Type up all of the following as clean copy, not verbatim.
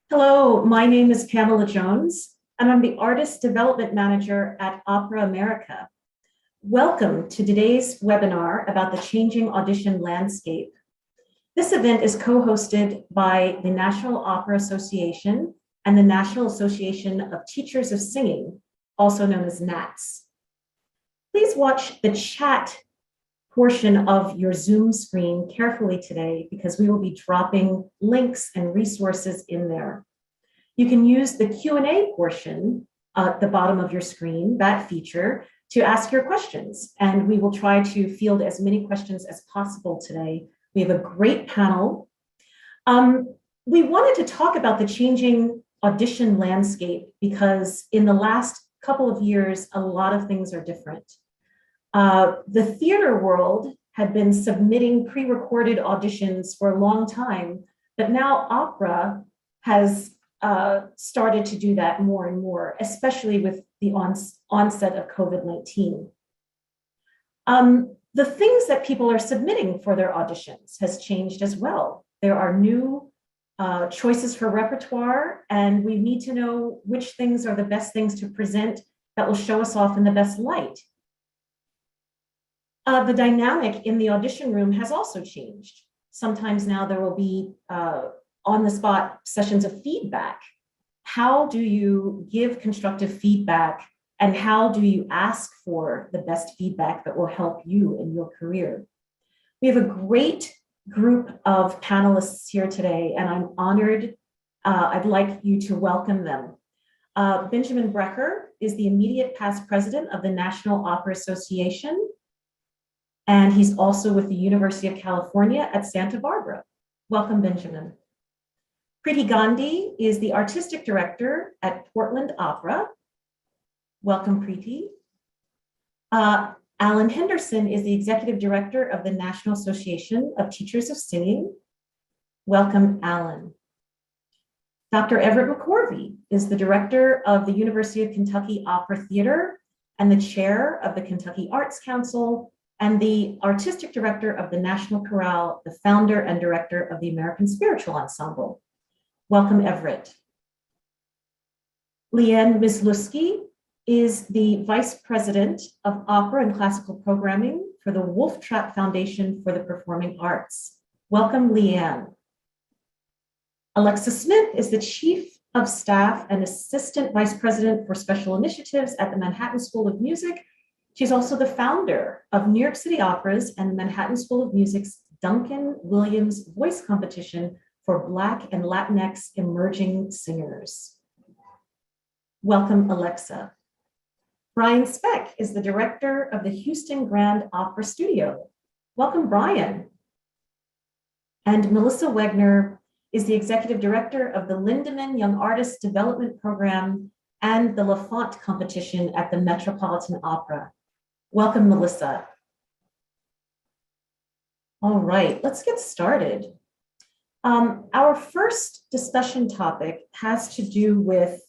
Hello, my name is Pamela Jones, and I'm the Artist Development Manager at Opera America. Welcome to today's webinar about the changing audition landscape. This event is co-hosted by the National Opera Association and the National Association of Teachers of Singing, also known as NATS. Please watch the chat portion of your Zoom screen carefully today because we will be dropping links and resources in there. You can use the Q&A portion at the bottom of your screen, that feature, to ask your questions. And we will try to field as many questions as possible today. We have a great panel. We wanted to talk about the changing audition landscape because in the last couple of years, a lot of things are different. The theater world had been submitting pre-recorded auditions for a long time, but now opera has started to do that more and more, especially with the onset of COVID-19. The things that people are submitting for their auditions has changed as well. There are new choices for repertoire, and we need to know which things are the best things to present that will show us off in the best light. The dynamic in the audition room has also changed. Sometimes now there will be on-the-spot sessions of feedback. How do you give constructive feedback, and how do you ask for the best feedback that will help you in your career? We have a great group of panelists here today, and I'm honored. I'd like you to welcome them. Benjamin Brecker is the immediate past president of the National Opera Association, and he's also with the University of California at Santa Barbara. Welcome, Benjamin. Priti Gandhi is the artistic director at Portland Opera. Welcome, Priti. Alan Henderson is the executive director of the National Association of Teachers of Singing. Welcome, Alan. Dr. Everett McCorvey is the director of the University of Kentucky Opera Theater and the chair of the Kentucky Arts Council and the artistic director of the National Chorale, the founder and director of the American Spiritual Ensemble. Welcome, Everett. Leanne Myslewski is the vice president of opera and classical programming for the Wolf Trap Foundation for the Performing Arts. Welcome, Leanne. Alexa Smith is the chief of staff and assistant vice president for special initiatives at the Manhattan School of Music. She's also the founder of New York City Operas and the Manhattan School of Music's Duncan Williams Voice Competition for Black and Latinx emerging singers. Welcome, Alexa. Brian Speck is the director of the Houston Grand Opera Studio. Welcome, Brian. And Melissa Wegner is the executive director of the Lindemann Young Artists Development Program and the LaFont competition at the Metropolitan Opera. Welcome, Melissa. All right, let's get started. Our first discussion topic has to do with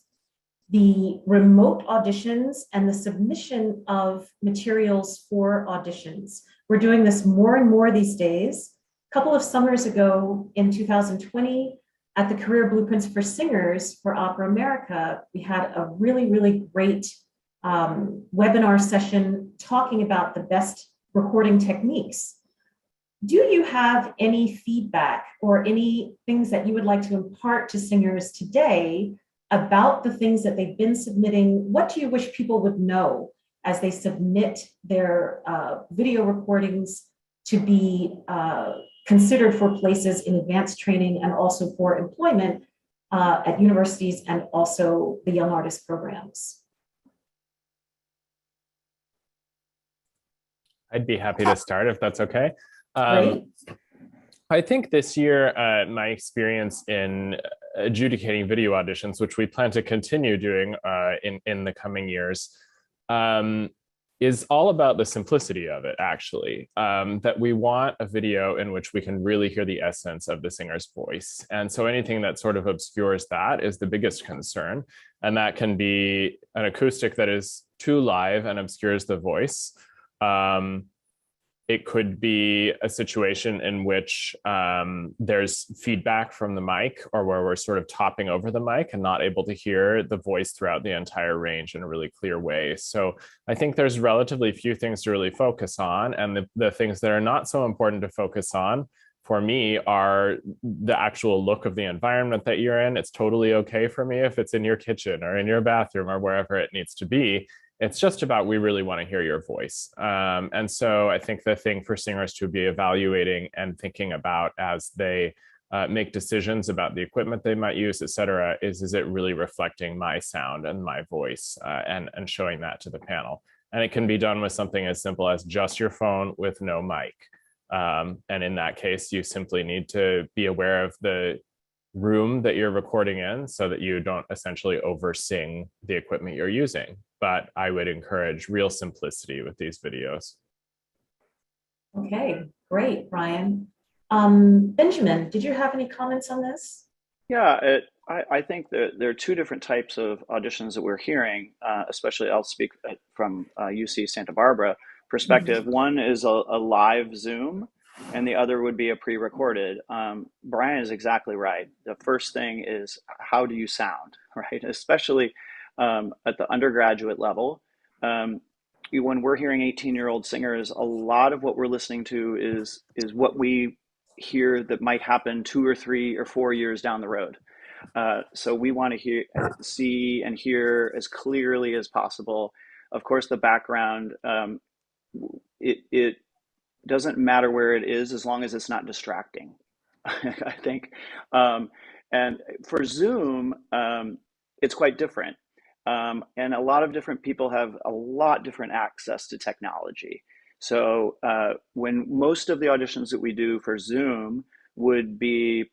the remote auditions and the submission of materials for auditions. We're doing this more and more these days. A couple of summers ago in 2020, at the Career Blueprints for Singers for Opera America, we had a really great webinar session talking about the best recording techniques. Do you have any feedback or any things that you would like to impart to singers today about the things that they've been submitting? What do you wish people would know as they submit their video recordings to be considered for places in advanced training and also for employment at universities and also the young artist programs? I'd be happy to start if that's okay. Great. I think this year, my experience in adjudicating video auditions, which we plan to continue doing in the coming years, is all about the simplicity of it, actually, that we want a video in which we can really hear the essence of the singer's voice. And so anything that sort of obscures that is the biggest concern. And that can be an acoustic that is too live and obscures the voice. It could be a situation in which there's feedback from the mic, or where we're sort of topping over the mic and not able to hear the voice throughout the entire range in a really clear way. So I think there's relatively few things to really focus on. And the things that are not so important to focus on for me are the actual look of the environment that you're in. It's totally okay for me if it's in your kitchen or in your bathroom or wherever it needs to be. It's just about, we really want to hear your voice. And so I think the thing for singers to be evaluating and thinking about as they make decisions about the equipment they might use, et cetera, is it really reflecting my sound and my voice, and showing that to the panel. And it can be done with something as simple as just your phone with no mic. And in that case, you simply need to be aware of the room that you're recording in so that you don't essentially over-sing the equipment you're using. But I would encourage real simplicity with these videos. Okay, great, Brian. Benjamin, did you have any comments on this? Yeah, I think that there are two different types of auditions that we're hearing, especially I'll speak from UC Santa Barbara perspective. One is a live Zoom, and the other would be a pre-recorded. Brian is exactly right. The first thing is, how do you sound, right? Especially at the undergraduate level. When we're hearing 18-year-old singers, a lot of what we're listening to is what we hear that might happen 2 or 3 or 4 years down the road. So we want to see and hear as clearly as possible. Of course, the background, it doesn't matter where it is as long as it's not distracting, I think. And for Zoom, it's quite different. And a lot of different people have a lot different access to technology. So when most of the auditions that we do for Zoom would be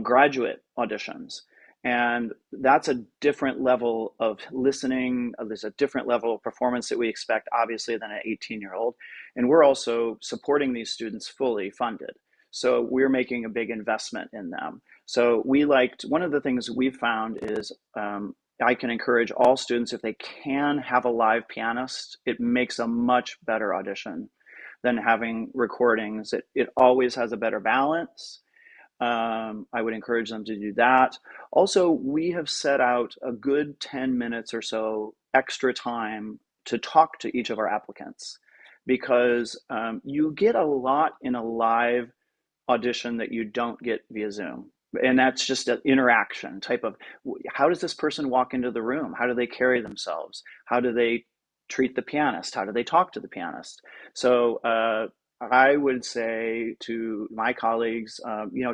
graduate auditions, and that's a different level of listening. There's a different level of performance that we expect, obviously, than an 18-year-old. And we're also supporting these students fully funded. So we're making a big investment in them. So one of the things we've found is I can encourage all students, if they can have a live pianist, it makes a much better audition than having recordings. It always has a better balance. I would encourage them to do that. Also, we have set out a good 10 minutes or so extra time to talk to each of our applicants, because you get a lot in a live audition that you don't get via Zoom. And that's just an interaction type of, how does this person walk into the room? How do they carry themselves? How do they treat the pianist? How do they talk to the pianist? So I would say to my colleagues,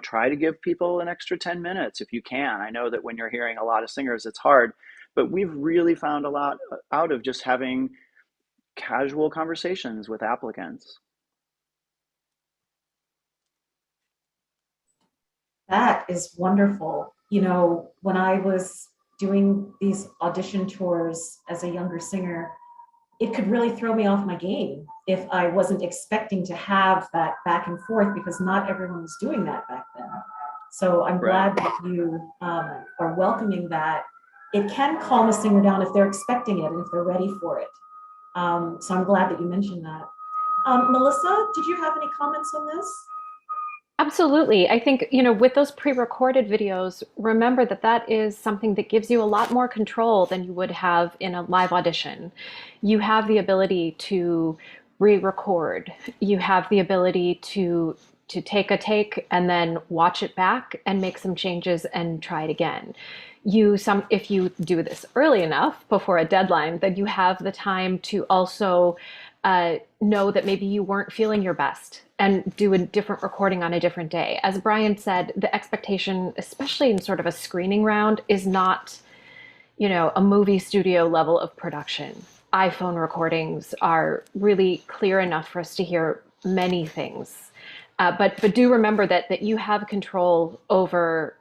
try to give people an extra 10 minutes if you can. I know that when you're hearing a lot of singers, it's hard, but we've really found a lot out of just having casual conversations with applicants. That is wonderful. When I was doing these audition tours as a younger singer, it could really throw me off my game if I wasn't expecting to have that back and forth, because not everyone was doing that back then. So I'm glad that you are welcoming that. It can calm a singer down if they're expecting it and if they're ready for it. So I'm glad that you mentioned that. Melissa, did you have any comments on this? Absolutely. I think, with those pre-recorded videos, remember that that is something that gives you a lot more control than you would have in a live audition. You have the ability to re-record. You have the ability to take a take and then watch it back and make some changes and try it again. If you do this early enough before a deadline, then you have the time to also know that maybe you weren't feeling your best and do a different recording on a different day. As Brian said, the expectation, especially in sort of a screening round, is not, a movie studio level of production. iPhone recordings are really clear enough for us to hear many things. But do remember that you have control over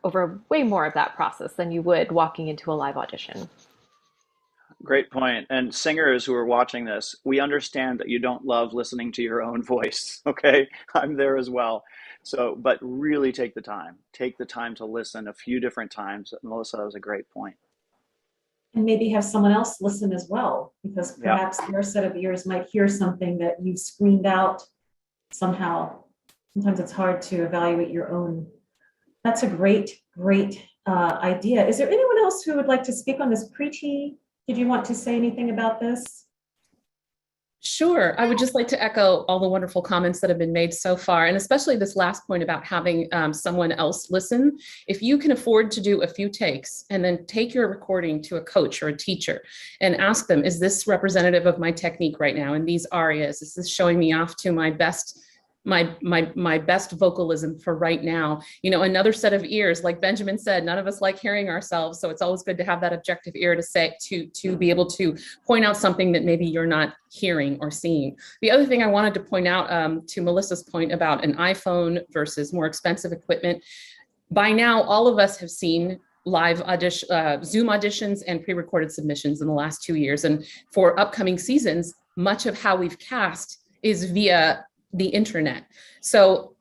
way more of that process than you would walking into a live audition. Great point. And singers who are watching this, we understand that you don't love listening to your own voice. Okay, I'm there as well. So, but really take the time. Take the time to listen a few different times. Melissa, that was a great point. And maybe have someone else listen as well, because perhaps their set of ears might hear something that you've screened out somehow. Sometimes it's hard to evaluate your own. That's a great idea. Is there anyone else who would like to speak on this? Priti, did you want to say anything about this? Sure. I would just like to echo all the wonderful comments that have been made so far, and especially this last point about having someone else listen. If you can afford to do a few takes and then take your recording to a coach or a teacher and ask them, is this representative of my technique right now in these arias? Is this showing me off to my best my best vocalism for right now? You know, another set of ears, like Benjamin said, none of us like hearing ourselves. So it's always good to have that objective ear to say, to be able to point out something that maybe you're not hearing or seeing. The other thing I wanted to point out to Melissa's point about an iPhone versus more expensive equipment. By now, all of us have seen live Zoom auditions and pre-recorded submissions in the last 2 years. And for upcoming seasons, much of how we've cast is via the internet. So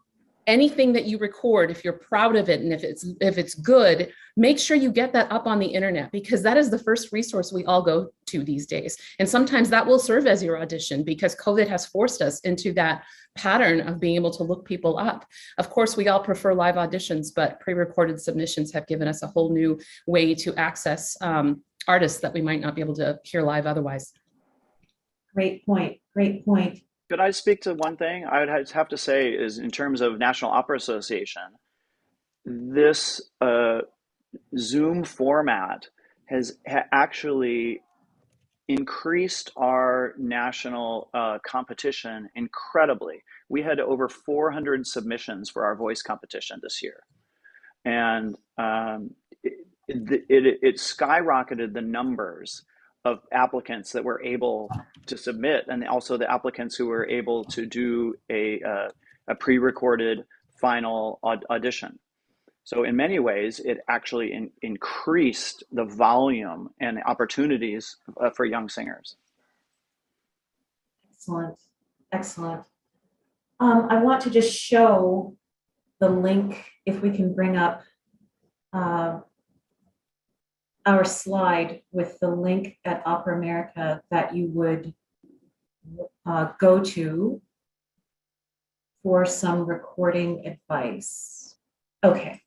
anything that you record, if you're proud of it and if it's good, make sure you get that up on the internet, because that is the first resource we all go to these days. And sometimes that will serve as your audition, because COVID has forced us into that pattern of being able to look people up. Of course, we all prefer live auditions, but pre-recorded submissions have given us a whole new way to access artists that we might not be able to hear live otherwise. Great point. Great point. Could I speak to one thing? I would have to say is, in terms of National Opera Association, this Zoom format has actually increased our national competition incredibly. We had over 400 submissions for our voice competition this year. And it skyrocketed the numbers of applicants that were able to submit, and also the applicants who were able to do a pre-recorded final audition. So in many ways, it actually increased the volume and opportunities for young singers. Excellent, excellent. I want to just show the link, if we can bring up our slide with the link at Opera America that you would go to for some recording advice. Okay.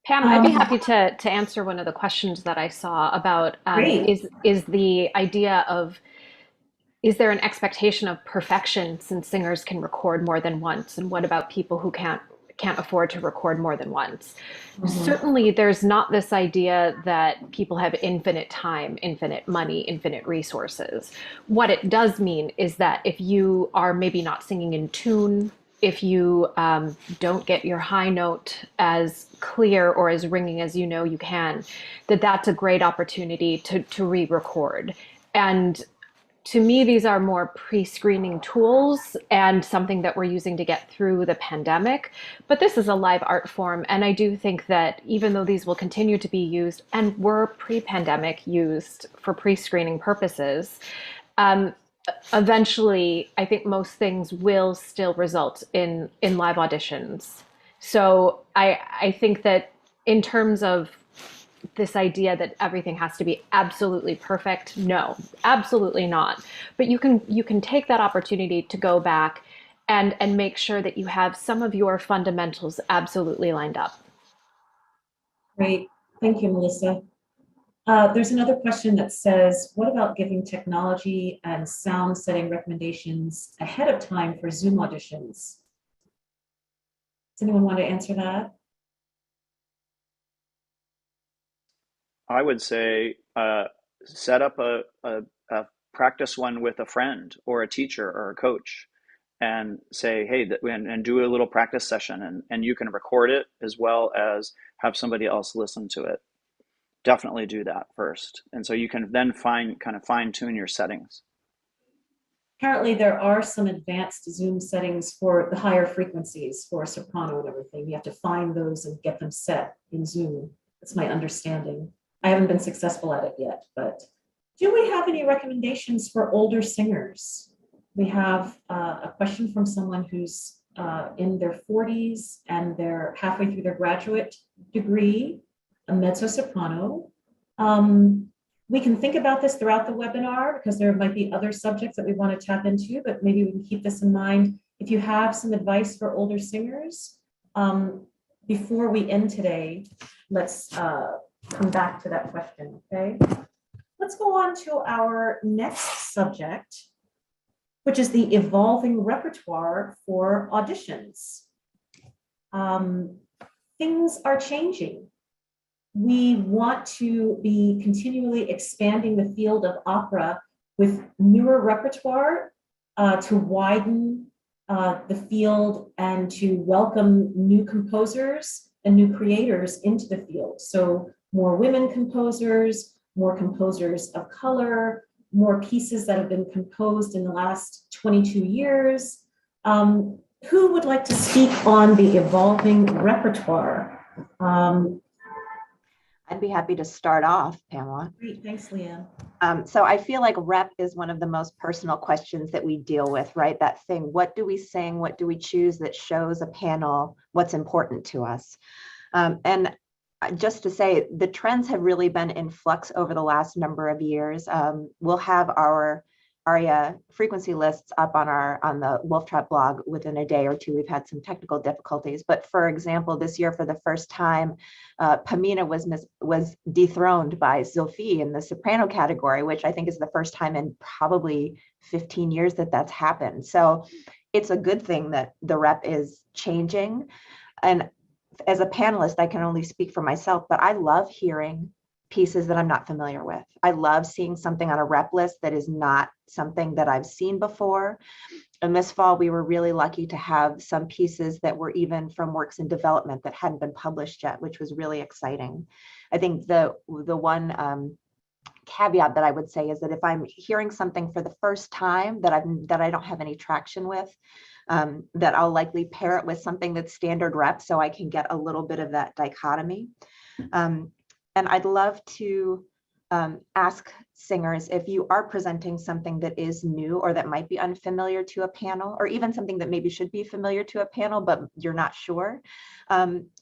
Pam, I'd be happy to answer one of the questions that I saw about is the idea of, is there an expectation of perfection since singers can record more than once? And what about people who can't afford to record more than once? Mm-hmm. Certainly, there's not this idea that people have infinite time, infinite money, infinite resources. What it does mean is that if you are maybe not singing in tune, if you don't get your high note as clear or as ringing as you know you can, that's a great opportunity to re-record. And to me, these are more pre-screening tools and something that we're using to get through the pandemic. But this is a live art form. And I do think that even though these will continue to be used and were pre-pandemic used for pre-screening purposes, eventually, I think most things will still result in live auditions. So I think that in terms of this idea that everything has to be absolutely perfect, no, absolutely not. But you can take that opportunity to go back and make sure that you have some of your fundamentals absolutely lined up. Great, thank you, Melissa. There's another question that says, what about giving technology and sound setting recommendations ahead of time for Zoom auditions? Does anyone want to answer that? I would say set up a practice one with a friend or a teacher or a coach, and say, hey, and do a little practice session, and you can record it as well as have somebody else listen to it. Definitely do that first. And so you can then fine tune your settings. Apparently there are some advanced Zoom settings for the higher frequencies for soprano and everything. You have to find those and get them set in Zoom. That's my understanding. I haven't been successful at it yet, but do we have any recommendations for older singers? We have a question from someone who's in their 40s and they're halfway through their graduate degree, a mezzo-soprano. We can think about this throughout the webinar because there might be other subjects that we want to tap into, but maybe we can keep this in mind. if you have some advice for older singers, before we end today, let's come back to that question, okay? Let's go on to our next subject, which is the evolving repertoire for auditions. Things are changing. We want to be continually expanding the field of opera with newer repertoire to widen the field and to welcome new composers and new creators into the field. So more women composers, more composers of color, more pieces that have been composed in the last 22 years. Who would like to speak on the evolving repertoire? I'd be happy to start off, Pamela. Great, thanks, Leanne. So I feel like rep is one of the most personal questions that we deal with, right? That thing, what do we sing? What do we choose that shows a panel what's important to us? And just to say, the trends have really been in flux over the last number of years. We'll have our ARIA frequency lists up on the Wolf Trap blog within a day or two. We've had some technical difficulties, but for example, this year for the first time, Pamela was dethroned by Zilfi in the soprano category, which I think is the first time in probably 15 years that that's happened. So it's a good thing that the rep is changing. And as a panelist, I can only speak for myself, but I love hearing pieces that I'm not familiar with. I love seeing something on a rep list that is not something that I've seen before. And this fall, we were really lucky to have some pieces that were even from works in development that hadn't been published yet, which was really exciting. I think the one caveat that I would say is that if I'm hearing something for the first time that I don't have any traction with, that I'll likely pair it with something that's standard rep so I can get a little bit of that dichotomy. And I'd love to ask singers if you are presenting something that is new or that might be unfamiliar to a panel, or even something that maybe should be familiar to a panel, but you're not sure.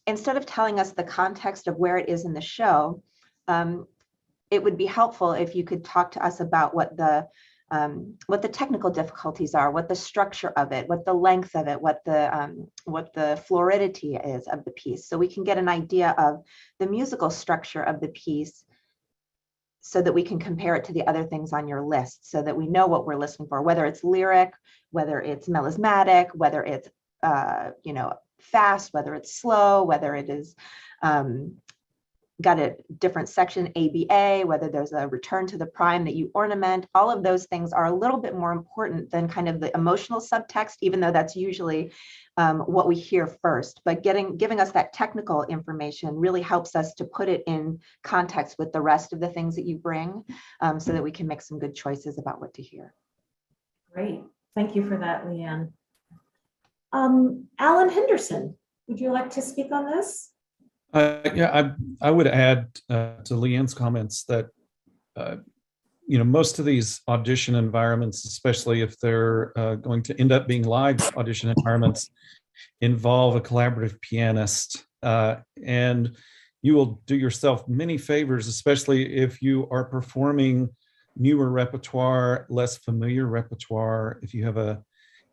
Instead of telling us the context of where it is in the show, it would be helpful if you could talk to us about what the technical difficulties are, what the structure of it, what the length of it, what the fluidity is of the piece, so we can get an idea of the musical structure of the piece, so that we can compare it to the other things on your list, so that we know what we're listening for, whether it's lyric, whether it's melismatic, whether it's fast, whether it's slow, whether it is got a different section, ABA, whether there's a return to the prime that you ornament. All of those things are a little bit more important than kind of the emotional subtext, even though that's usually what we hear first. But giving us that technical information really helps us to put it in context with the rest of the things that you bring, so that we can make some good choices about what to hear. Great, thank you for that, Leanne. Alan Henderson, would you like to speak on this? Yeah, I would add to Leanne's comments that most of these audition environments, especially if they're going to end up being live audition environments, involve a collaborative pianist, and you will do yourself many favors, especially if you are performing newer repertoire, less familiar repertoire. If you have a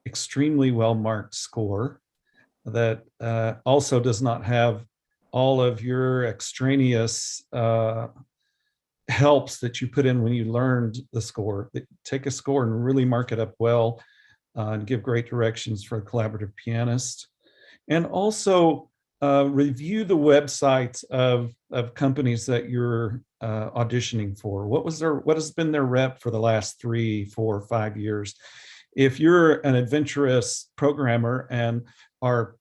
extremely well-marked score that also does not have all of your extraneous helps that you put in when you learned the score. Take a score and really mark it up well, and give great directions for a collaborative pianist. And also review the websites of companies that you're auditioning for. What has been their rep for the last 3, 4, 5 years? If you're an adventurous programmer and are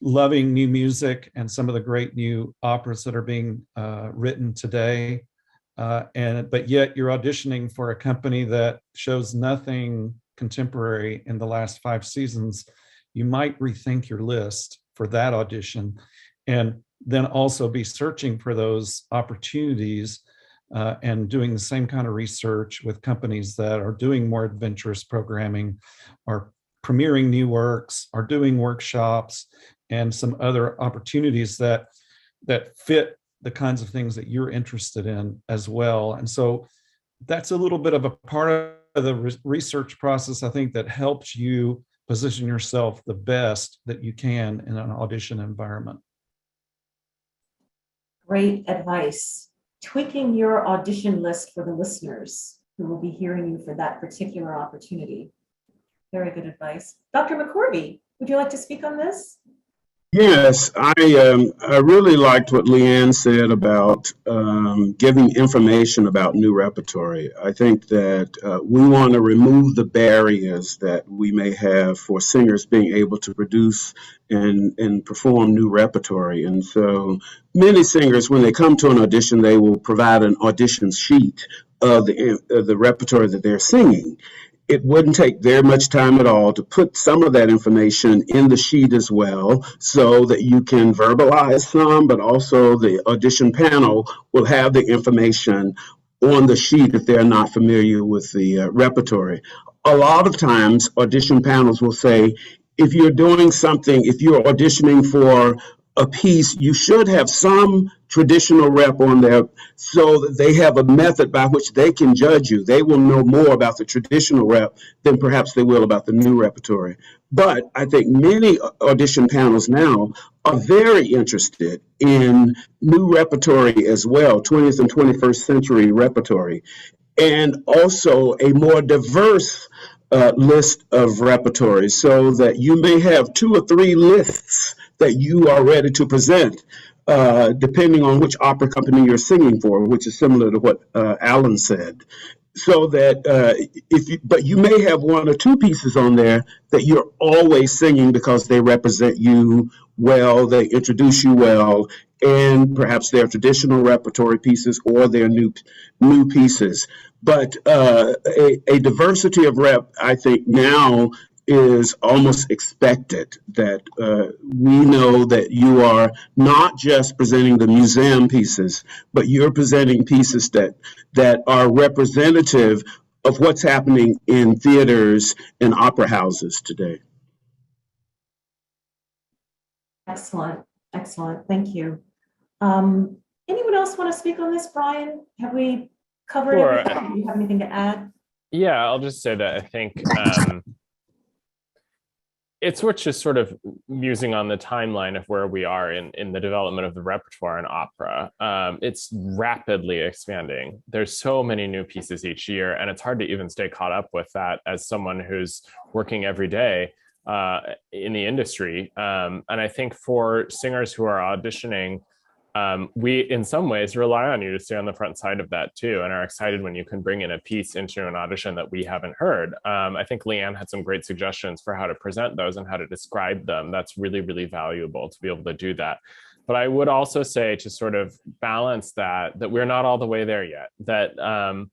loving new music and some of the great new operas that are being written today, but yet you're auditioning for a company that shows nothing contemporary in the last 5 seasons, you might rethink your list for that audition, and then also be searching for those opportunities and doing the same kind of research with companies that are doing more adventurous programming, or premiering new works, are doing workshops, and some other opportunities that fit the kinds of things that you're interested in as well. And so that's a little bit of a part of the research process, I think, that helps you position yourself the best that you can in an audition environment. Great advice. Tweaking your audition list for the listeners who will be hearing you for that particular opportunity. Very good advice. Dr. McCorvey, would you like to speak on this? Yes, I really liked what Leanne said about giving information about new repertory. I think that we want to remove the barriers that we may have for singers being able to produce and perform new repertory. And so many singers, when they come to an audition, they will provide an audition sheet of the repertory that they're singing. It wouldn't take very much time at all to put some of that information in the sheet as well, so that you can verbalize some, but also the audition panel will have the information on the sheet if they're not familiar with the repertory. A lot of times, audition panels will say, if you're doing something, if you're auditioning for a piece, you should have some traditional rep on there so that they have a method by which they can judge you. They will know more about the traditional rep than perhaps they will about the new repertory. But I think many audition panels now are very interested in new repertory as well, 20th and 21st century repertory, and also a more diverse list of repertory, so that you may have 2 or 3 lists that you are ready to present, depending on which opera company you're singing for, which is similar to what Alan said. So that but you may have 1 or 2 pieces on there that you're always singing because they represent you well, they introduce you well, and perhaps they're traditional repertory pieces or they're new pieces. But a diversity of rep, I think now is almost expected, that we know that you are not just presenting the museum pieces, but you're presenting pieces that are representative of what's happening in theaters and opera houses today. Excellent, excellent, thank you. Anyone else want to speak on this, Brian? Have we covered everything? Do you have anything to add? Yeah, I'll just say that I think it's worth just sort of musing on the timeline of where we are in the development of the repertoire in opera. It's rapidly expanding. There's so many new pieces each year, and it's hard to even stay caught up with that as someone who's working every day in the industry. And I think for singers who are auditioning, we in some ways rely on you to stay on the front side of that too, and are excited when you can bring in a piece into an audition that we haven't heard. I think Leanne had some great suggestions for how to present those and how to describe them. That's really, really valuable to be able to do that. But I would also say, to sort of balance that we're not all the way there yet, that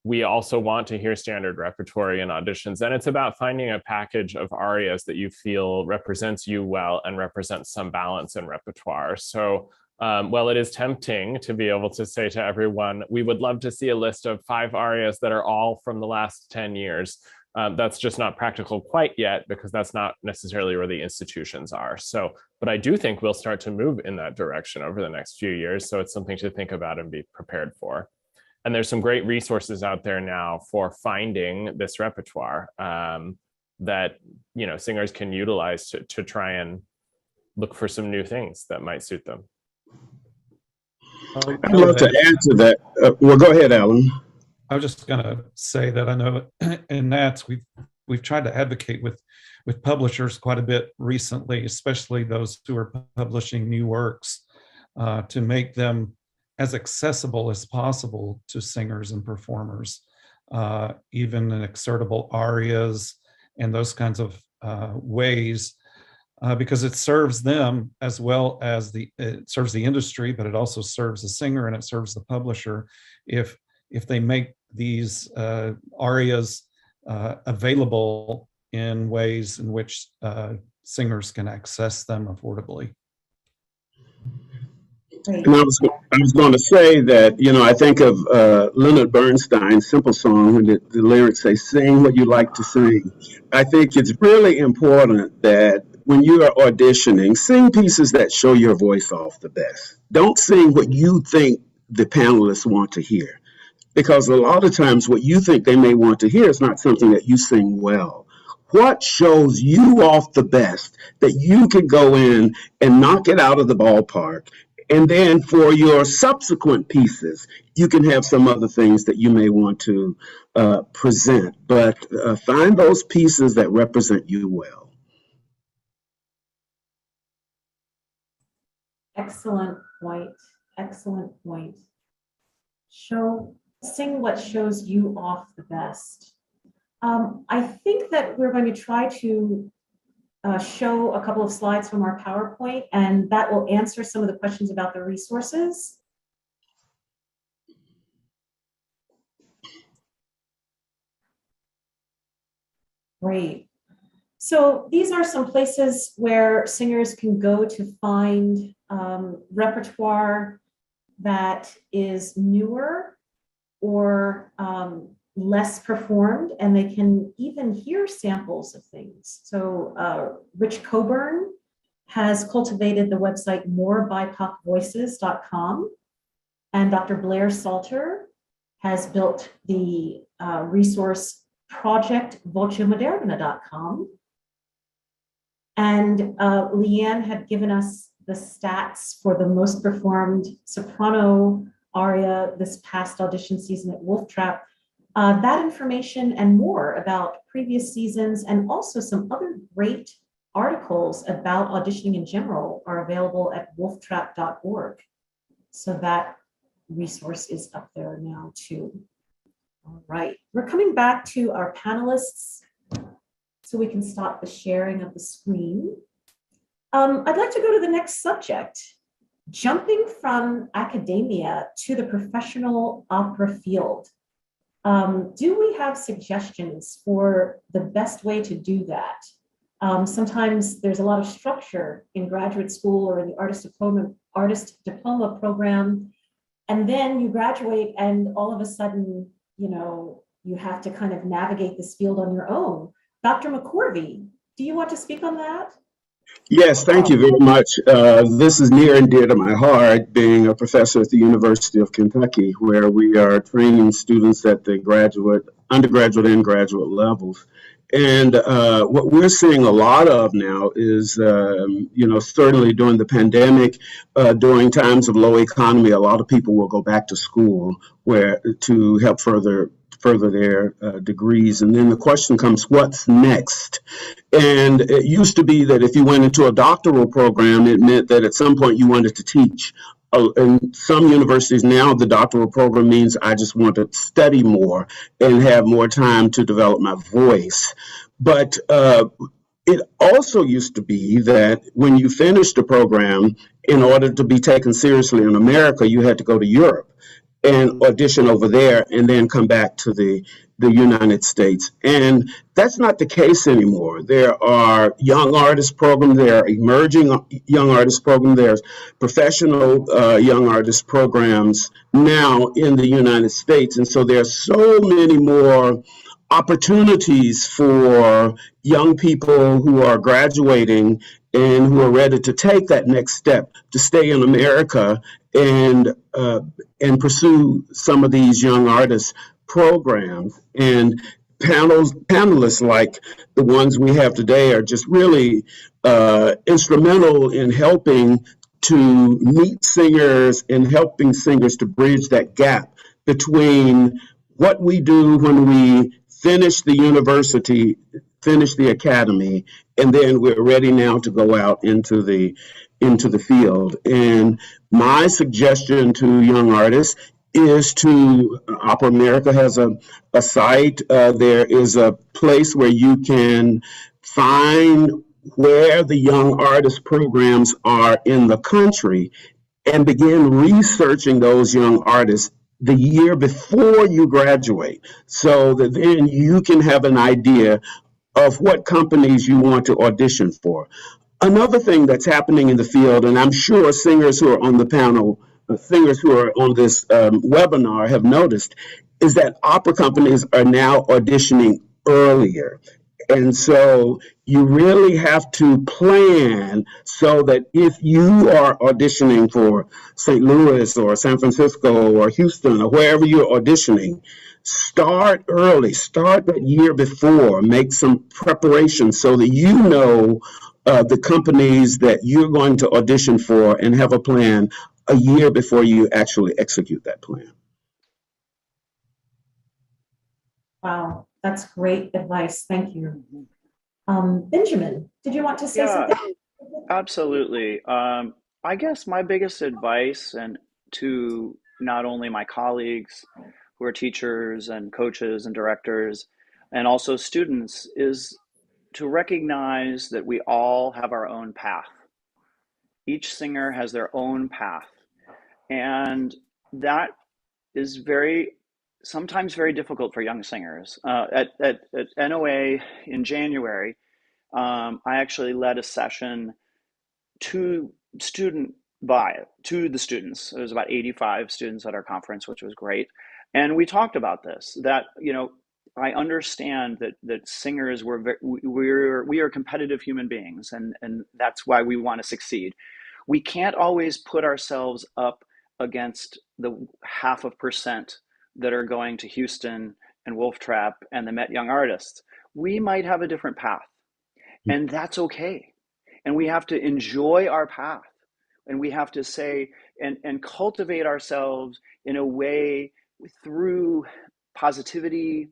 we also want to hear standard repertory in auditions. And it's about finding a package of arias that you feel represents you well and represents some balance in repertoire. So well, it is tempting to be able to say to everyone, we would love to see a list of 5 arias that are all from the last 10 years. That's just not practical quite yet, because that's not necessarily where the institutions are. So, but I do think we'll start to move in that direction over the next few years. So it's something to think about and be prepared for. And there's some great resources out there now for finding this repertoire that, you know, singers can utilize to try and look for some new things that might suit them. I'd love to add to that. Well, go ahead, Alan. I was just going to say that I know in Nats we've tried to advocate with publishers quite a bit recently, especially those who are publishing new works, to make them as accessible as possible to singers and performers, even in excerptable arias and those kinds of ways. Because it serves them as well as it serves the industry, but it also serves the singer and it serves the publisher if they make these arias available in ways in which singers can access them affordably. And I was going to say that, you know, I think of Leonard Bernstein's Simple Song, when the lyrics say, sing what you like to sing. I think it's really important that when you are auditioning, sing pieces that show your voice off the best. Don't sing what you think the panelists want to hear, because a lot of times what you think they may want to hear is not something that you sing well. What shows you off the best that you can go in and knock it out of the ballpark? And then for your subsequent pieces, you can have some other things that you may want to present, but find those pieces that represent you well. Excellent point. Excellent point. Sing what shows you off the best. I think that we're going to try to show a couple of slides from our PowerPoint, and that will answer some of the questions about the resources. Great. So these are some places where singers can go to find repertoire that is newer or less performed, and they can even hear samples of things. So Rich Coburn has cultivated the website morebipocvoices.com, and Dr. Blair Salter has built the resource project vocemoderna.com. And Leanne had given us the stats for the most performed soprano aria this past audition season at Wolf Trap. That information and more about previous seasons and also some other great articles about auditioning in general are available at wolftrap.org. So that resource is up there now too. All right, we're coming back to our panelists so we can stop the sharing of the screen. I'd like to go to the next subject, jumping from academia to the professional opera field. Do we have suggestions for the best way to do that? Sometimes there's a lot of structure in graduate school or in the artist diploma program, and then you graduate and all of a sudden, you know, you have to kind of navigate this field on your own. Dr. McCorvey, do you want to speak on that? Yes, thank you very much. This is near and dear to my heart, being a professor at the University of Kentucky, where we are training students at the undergraduate and graduate levels. And what we're seeing a lot of now is, certainly during the pandemic, during times of low economy, a lot of people will go back to school to help further their degrees. And then the question comes, what's next? And it used to be that if you went into a doctoral program, it meant that at some point you wanted to teach. In some universities now, the doctoral program means I just want to study more and have more time to develop my voice. But it also used to be that when you finished a program, in order to be taken seriously in America, you had to go to Europe and audition over there and then come back to the United States. And that's not the case anymore. There are young artist programs, there are emerging young artist programs, there's professional young artist programs now in the United States. And so there's so many more opportunities for young people who are graduating and who are ready to take that next step to stay in America and pursue some of these young artists programs. And panelists like the ones we have today are just really instrumental in helping to meet singers and helping singers to bridge that gap between what we do when we finish the university, finish the academy, and then we're ready now to go out into the field. And my suggestion to young artists is Opera America has a site. There is a place where you can find where the young artist programs are in the country and begin researching those young artists the year before you graduate, so that then you can have an idea of what companies you want to audition for. Another thing that's happening in the field, and I'm sure singers who are on the panel, singers who are on this webinar have noticed, is that opera companies are now auditioning earlier. And so you really have to plan so that if you are auditioning for St. Louis or San Francisco or Houston or wherever you're auditioning, start early, start that year before, make some preparation so that you know the companies that you're going to audition for and have a plan a year before you actually execute that plan. Wow, that's great advice. Thank you. Benjamin, did you want to say Yeah, something? absolutely. I guess my biggest advice, and to not only my colleagues who are teachers and coaches and directors, and also students, is to recognize that we all have our own path. Each singer has their own path, and that is sometimes very difficult for young singers. At NOA in January, I actually led a session to the students. It was about 85 students at our conference, which was great. And we talked about this, that, I understand that singers, we are competitive human beings, and that's why we want to succeed. We can't always put ourselves up against the 0.5% that are going to Houston and Wolf Trap and the Met Young Artists. We might have a different path, and that's okay. And we have to enjoy our path, and we have to say and cultivate ourselves in a way through positivity,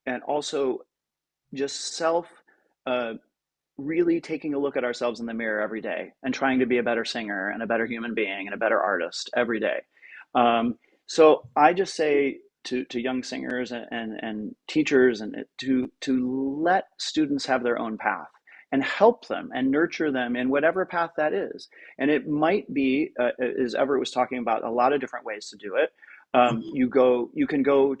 and also just really taking a look at ourselves in the mirror every day and trying to be a better singer and a better human being and a better artist every day. So I just say to young singers and teachers to let students have their own path and help them and nurture them in whatever path that is. And it might be, as Everett was talking about, a lot of different ways to do it. You can go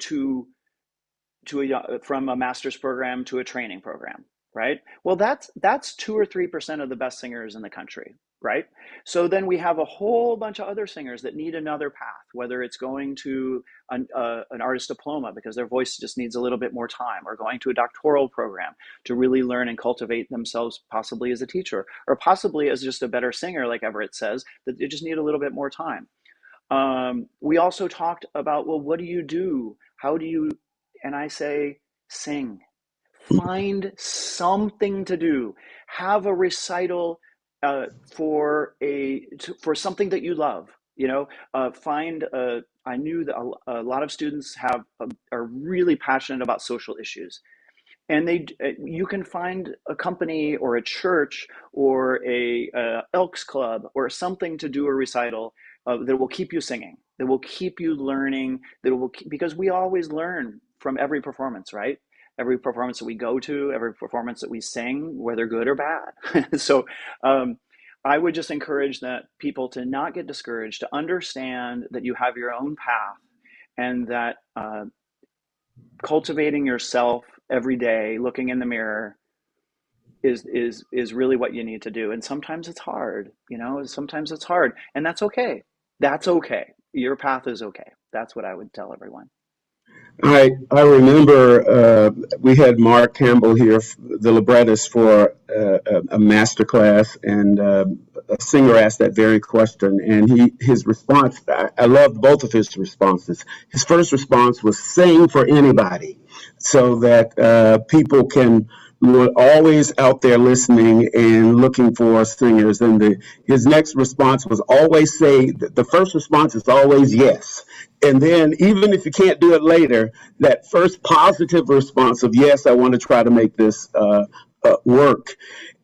from a master's program to a training program, right? Well, that's 2 or 3% of the best singers in the country, right? So then we have a whole bunch of other singers that need another path, whether it's going to an artist diploma because their voice just needs a little bit more time, or going to a doctoral program to really learn and cultivate themselves, possibly as a teacher, or possibly as just a better singer, like Everett says, that they just need a little bit more time. We also talked about, well, what do you do? How do you, and I say, sing. Find something to do. Have a recital for something that you love. I knew that a lot of students are really passionate about social issues, and you can find a company or a church or a Elks Club or something to do a recital that will keep you singing, that will keep you learning, because we always learn from every performance, right? Every performance that we go to, every performance that we sing, whether good or bad. So I would just encourage people to not get discouraged, to understand that you have your own path, and that cultivating yourself every day, looking in the mirror, is really what you need to do. And sometimes it's hard, sometimes it's hard, and that's okay. That's okay. Your path is okay. That's what I would tell everyone. I remember we had Mark Campbell here, the librettist, for a master class, and a singer asked that very question, and his response, I loved both of his responses. His first response was sing for anybody, so that people were always out there listening and looking for singers. And his next response was always say, the first response is always yes. And then even if you can't do it later, that first positive response of yes, I want to try to make this work.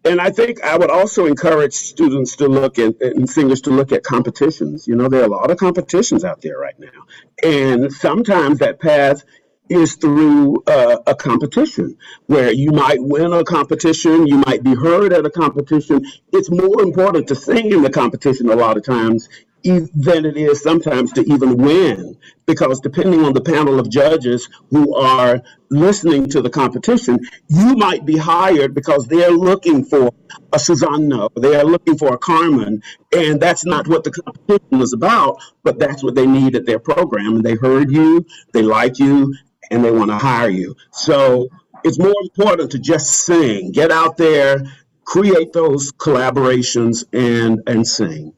And I think I would also encourage students to look at, and singers to look at competitions. There are a lot of competitions out there right now. And sometimes that path is through a competition where you might win a competition, you might be heard at a competition. It's more important to sing in the competition a lot of times than it is sometimes to even win, because depending on the panel of judges who are listening to the competition, you might be hired because they're looking for a Susanna, they are looking for a Carmen, and that's not what the competition was about, but that's what they need at their program. And they heard you, they like you, and they want to hire you. So it's more important to just sing, get out there, create those collaborations, and sing.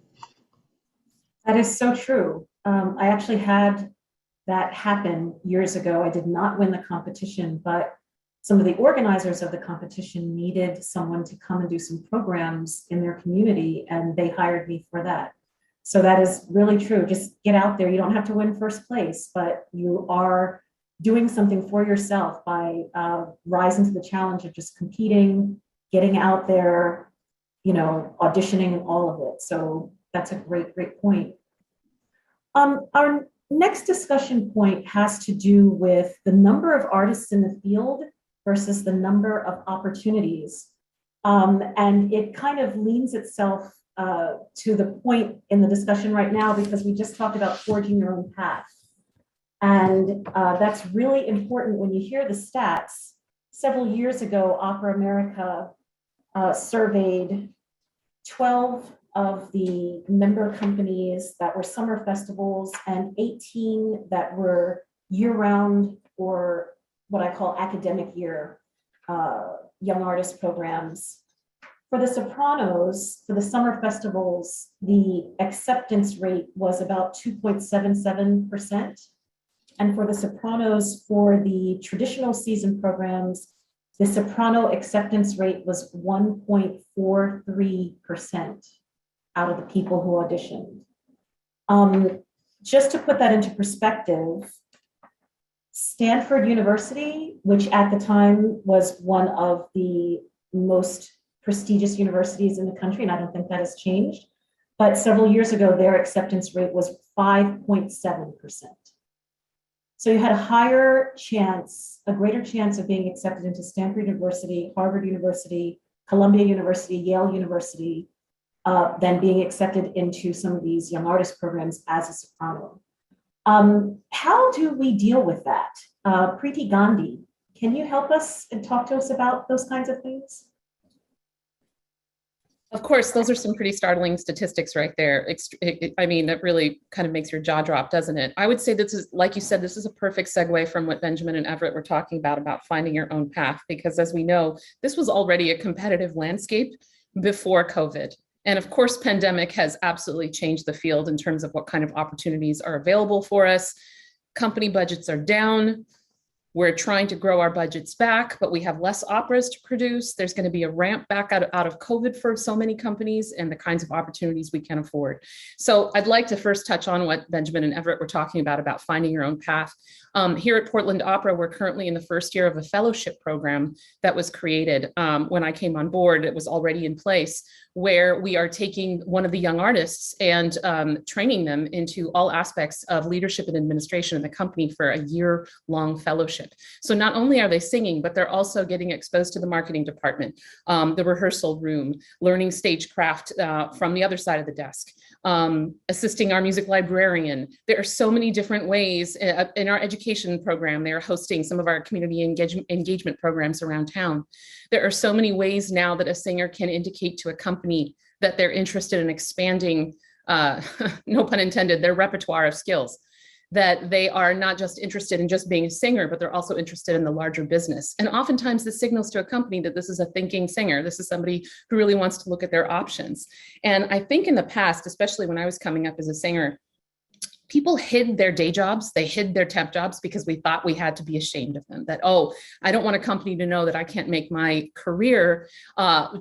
That is so true. I actually had that happened years ago. I did not win the competition, but some of the organizers of the competition needed someone to come and do some programs in their community, and they hired me for that. So that is really true. Just get out there. You don't have to win first place, but you are doing something for yourself by rising to the challenge of just competing, getting out there, auditioning and all of it. So that's a great, great point. Our next discussion point has to do with the number of artists in the field versus the number of opportunities. And it kind of leans itself to the point in the discussion right now, because we just talked about forging your own path. And that's really important when you hear the stats. Several years ago, Opera America surveyed 12 of the member companies that were summer festivals and 18 that were year-round, or what I call academic year young artist programs. For the sopranos, for the summer festivals, the acceptance rate was about 2.77%. And for the sopranos, for the traditional season programs, the soprano acceptance rate was 1.43% out of the people who auditioned. Just to put that into perspective, Stanford University, which at the time was one of the most prestigious universities in the country, and I don't think that has changed, but several years ago, their acceptance rate was 5.7%. So you had a higher chance, a greater chance of being accepted into Stanford University, Harvard University, Columbia University, Yale University, than being accepted into some of these young artist programs as a soprano. How do we deal with that? Priti, Gandhi, can you help us and talk to us about those kinds of things? Of course, those are some pretty startling statistics right there. I mean, that really kind of makes your jaw drop, doesn't it? I would say this is, like you said, this is a perfect segue from what Benjamin and Everett were talking about finding your own path, because as we know, this was already a competitive landscape before COVID. And of course, pandemic has absolutely changed the field in terms of what kind of opportunities are available for us. Company budgets are down. We're trying to grow our budgets back, but we have less operas to produce. There's going to be a ramp back out of COVID for so many companies and the kinds of opportunities we can afford. So I'd like to first touch on what Benjamin and Everett were talking about finding your own path. Here at Portland Opera, we're currently in the first year of a fellowship program that was created. When I came on board, it was already in place, where we are taking one of the young artists and training them into all aspects of leadership and administration in the company for a year-long fellowship. So not only are they singing, but they're also getting exposed to the marketing department, the rehearsal room, learning stagecraft from the other side of the desk, assisting our music librarian. There are so many different ways in our education program. They're hosting some of our community engagement programs around town. There are so many ways now that a singer can indicate to a company that they're interested in expanding, no pun intended, their repertoire of skills, that they are not just interested in just being a singer, but they're also interested in the larger business. And oftentimes this signals to a company that this is a thinking singer. This is somebody who really wants to look at their options. And I think in the past, especially when I was coming up as a singer, people hid their day jobs, they hid their temp jobs because we thought we had to be ashamed of them, that, oh, I don't want a company to know that I can't make my career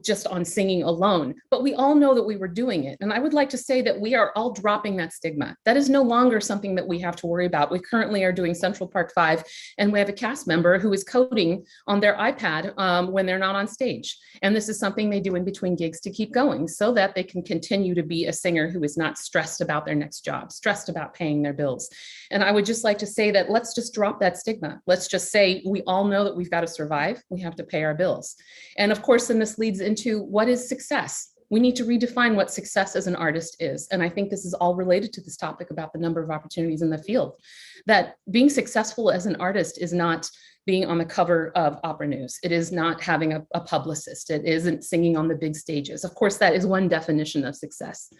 just on singing alone. But we all know that we were doing it. And I would like to say that we are all dropping that stigma. That is no longer something that we have to worry about. We currently are doing Central Park 5, and we have a cast member who is coding on their iPad when they're not on stage. And this is something they do in between gigs to keep going so that they can continue to be a singer who is not stressed about their next job, stressed about paying their bills. And I would just like to say that let's just drop that stigma. Let's just say we all know that we've got to survive. We have to pay our bills. And of course, then this leads into what is success? We need to redefine what success as an artist is. And I think this is all related to this topic about the number of opportunities in the field, that being successful as an artist is not being on the cover of Opera News. It is not having a publicist. It isn't singing on the big stages. Of course, that is one definition of success.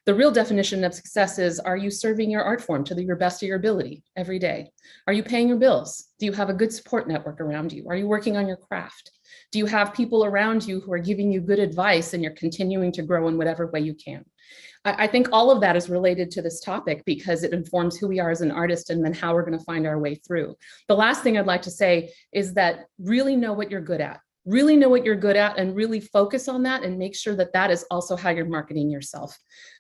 The real definition of success is, are you serving your art form to your best of your ability every day? Are you paying your bills? Do you have a good support network around you? Are you working on your craft? Do you have people around you who are giving you good advice and you're continuing to grow in whatever way you can? I think all of that is related to this topic because it informs who we are as an artist and then how we're going to find our way through. The last thing I'd like to say is that really know what you're good at. Really know what you're good at and really focus on that and make sure that that is also how you're marketing yourself.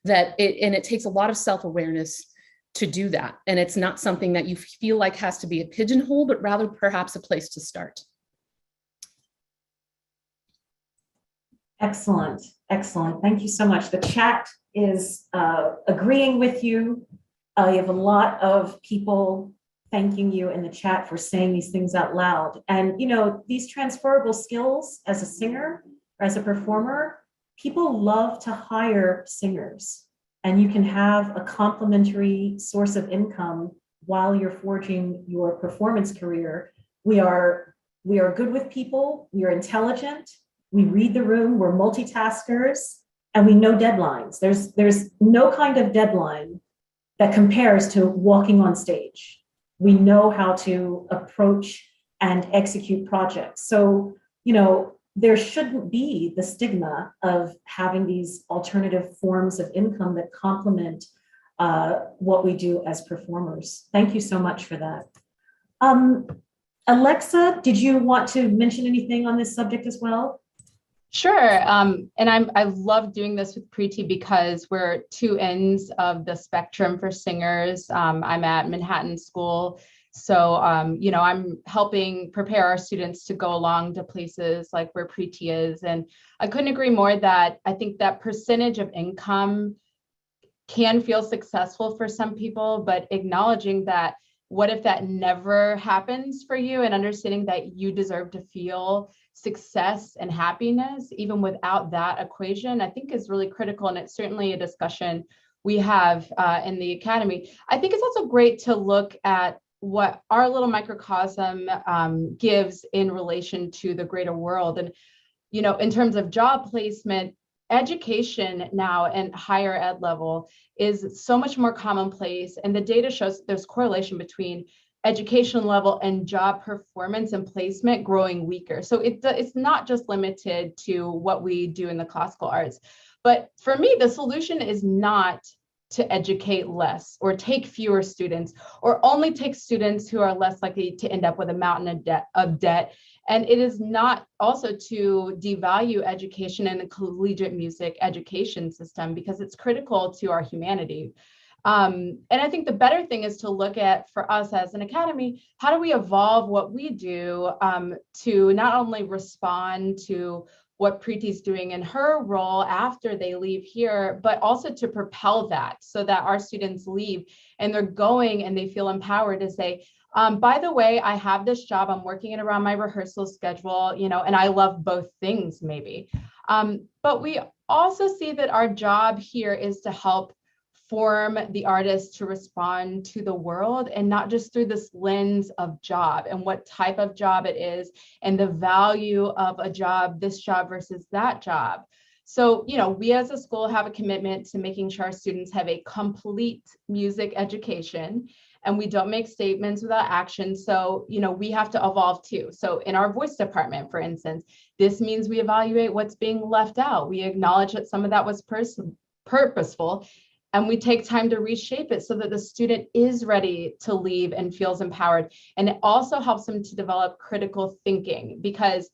And it takes a lot of self-awareness to do that. And it's not something that you feel like has to be a pigeonhole, but rather perhaps a place to start. Excellent, excellent. Thank you so much. The chat is agreeing with you. You have a lot of people thanking you in the chat for saying these things out loud. And, you know, these transferable skills as a singer or as a performer, people love to hire singers, and you can have a complementary source of income while you're forging your performance career. We are good with people. We are intelligent. We read the room. We're multitaskers, and we know deadlines. There's no kind of deadline that compares to walking on stage. We know how to approach and execute projects. So, you know, there shouldn't be the stigma of having these alternative forms of income that complement what we do as performers. Thank you so much for that. Alexa, did you want to mention anything on this subject as well? Sure. And I love doing this with Priti because we're two ends of the spectrum for singers. I'm at Manhattan School. So, you know, I'm helping prepare our students to go along to places like where Priti is. And I couldn't agree more that I think that percentage of income can feel successful for some people, but acknowledging that what if that never happens for you, and understanding that you deserve to feel success and happiness even without that equation, I think is really critical. And it's certainly a discussion we have in the Academy. I think it's also great to look at what our little microcosm gives in relation to the greater world. And, you know, in terms of job placement, education now and higher ed level is so much more commonplace. And the data shows there's correlation between education level and job performance and placement growing weaker. So it's not just limited to what we do in the classical arts. But for me, the solution is not to educate less or take fewer students or only take students who are less likely to end up with a mountain of debt. And it is not also to devalue education in the collegiate music education system, because it's critical to our humanity. And I think the better thing is to look at, for us as an academy, how do we evolve what we do to not only respond to what Priti's doing in her role after they leave here, but also to propel that so that our students leave and they're going and they feel empowered to say, by the way, I have this job, I'm working it around my rehearsal schedule, you know, and I love both things maybe. But we also see that our job here is to help form the artist to respond to the world, and not just through this lens of job and what type of job it is and the value of a job, this job versus that job. So, you know, we as a school have a commitment to making sure our students have a complete music education, and we don't make statements without action. So, you know, we have to evolve too. So in our voice department, for instance, this means we evaluate what's being left out. We acknowledge that some of that was purposeful, and we take time to reshape it so that the student is ready to leave and feels empowered. And it also helps them to develop critical thinking, because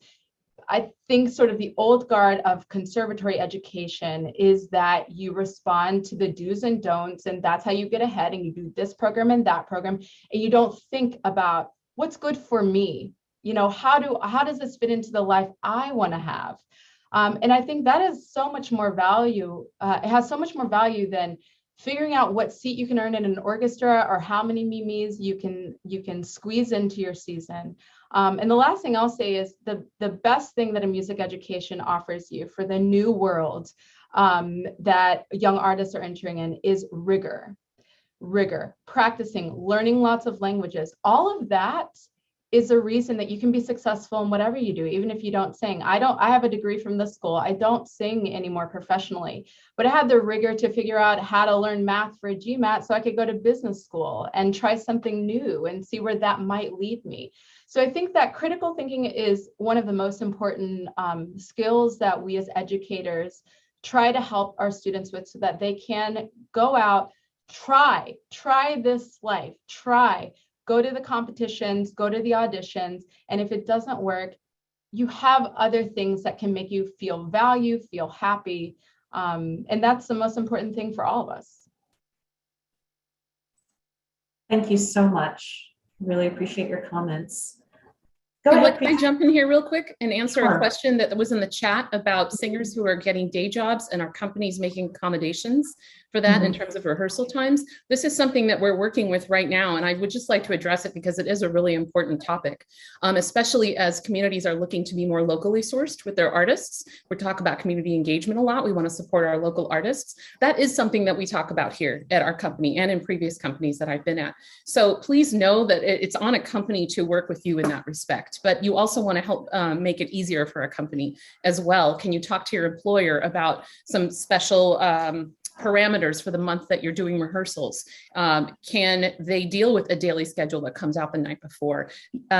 I think sort of the old guard of conservatory education is that you respond to the do's and don'ts, and that's how you get ahead, and you do this program and that program, and you don't think about what's good for me. You know, how does this fit into the life I want to have? And I think that is so much more value. It has so much more value than figuring out what seat you can earn in an orchestra or how many mimis you can squeeze into your season. And the last thing I'll say is the best thing that a music education offers you for the new world that young artists are entering in is rigor, practicing, learning lots of languages. All of that is a reason that you can be successful in whatever you do, even if you don't sing. I have a degree from this school. I don't sing anymore professionally, but I had the rigor to figure out how to learn math for a GMAT so I could go to business school and try something new and see where that might lead me. So I think that critical thinking is one of the most important skills that we as educators try to help our students with so that they can go out, try this life, go to the competitions, go to the auditions. And if it doesn't work, you have other things that can make you feel valued, feel happy. And that's the most important thing for all of us. Thank you so much. Really appreciate your comments. Go Can ahead, I jump in here real quick and answer Sure. a question that was in the chat about singers who are getting day jobs and our companies making accommodations for that in terms of rehearsal times? This is something that we're working with right now, and I would just like to address it because it is a really important topic, especially as communities are looking to be more locally sourced with their artists. We talk about community engagement a lot. We want to support our local artists. That is something that we talk about here at our company and in previous companies that I've been at. So please know that it's on a company to work with you in that respect, but you also want to help make it easier for a company as well. Can you talk to your employer about some special parameters for the month that you're doing rehearsals? Can they deal with a daily schedule that comes out the night before?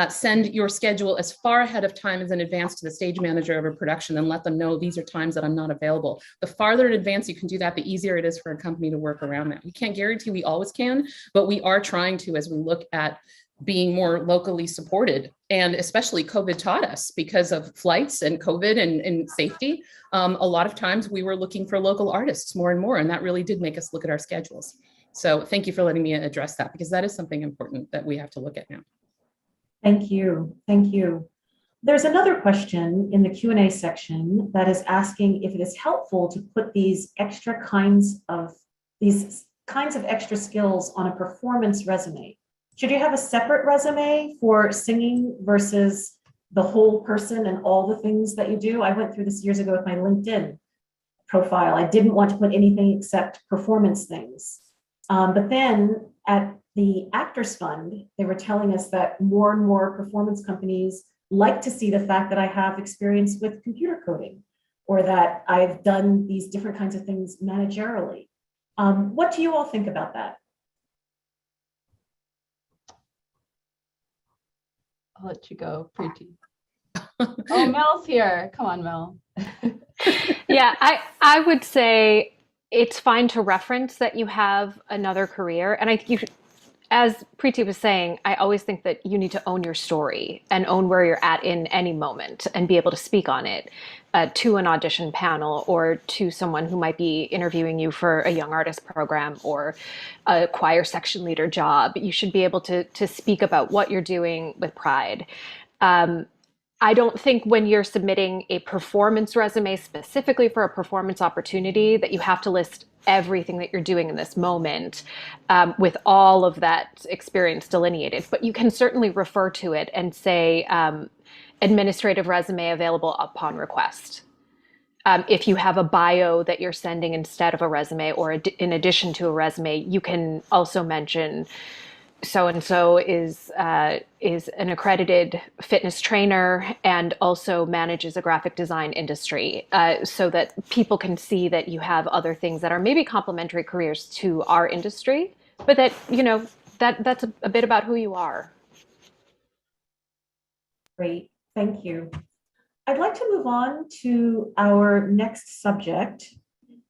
Send your schedule as far ahead of time as in advance to the stage manager of a production and let them know these are times that I'm not available. The farther in advance you can do that, the easier it is for a company to work around that. We can't guarantee we always can, but we are trying to as we look at being more locally supported. And especially COVID taught us, because of flights and COVID and safety, a lot of times we were looking for local artists more and more, and that really did make us look at our schedules. So thank you for letting me address that, because that is something important that we have to look at now. Thank you. Thank you. There's another question in the Q&A section that is asking if it is helpful to put these kinds of extra skills on a performance resume. Should you have a separate resume for singing versus the whole person and all the things that you do? I went through this years ago with my LinkedIn profile. I didn't want to put anything except performance things. But then at the Actors Fund, they were telling us that more and more performance companies like to see the fact that I have experience with computer coding or that I've done these different kinds of things managerially. What do you all think about that? I'll let you go, Priti. Oh, Mel's here. Come on, Mel. Yeah, I would say it's fine to reference that you have another career. And I think you, as Priti was saying, I always think that you need to own your story and own where you're at in any moment and be able to speak on it to an audition panel or to someone who might be interviewing you for a young artist program or a choir section leader job. You should be able to speak about what you're doing with pride. I don't think when you're submitting a performance resume specifically for a performance opportunity that you have to list everything that you're doing in this moment with all of that experience delineated, but you can certainly refer to it and say administrative resume available upon request. If you have a bio that you're sending instead of a resume or in addition to a resume, you can also mention so-and-so is an accredited fitness trainer and also manages a graphic design industry so that people can see that you have other things that are maybe complementary careers to our industry, but that, you know, that's a bit about who you are. Great, thank you. I'd like to move on to our next subject,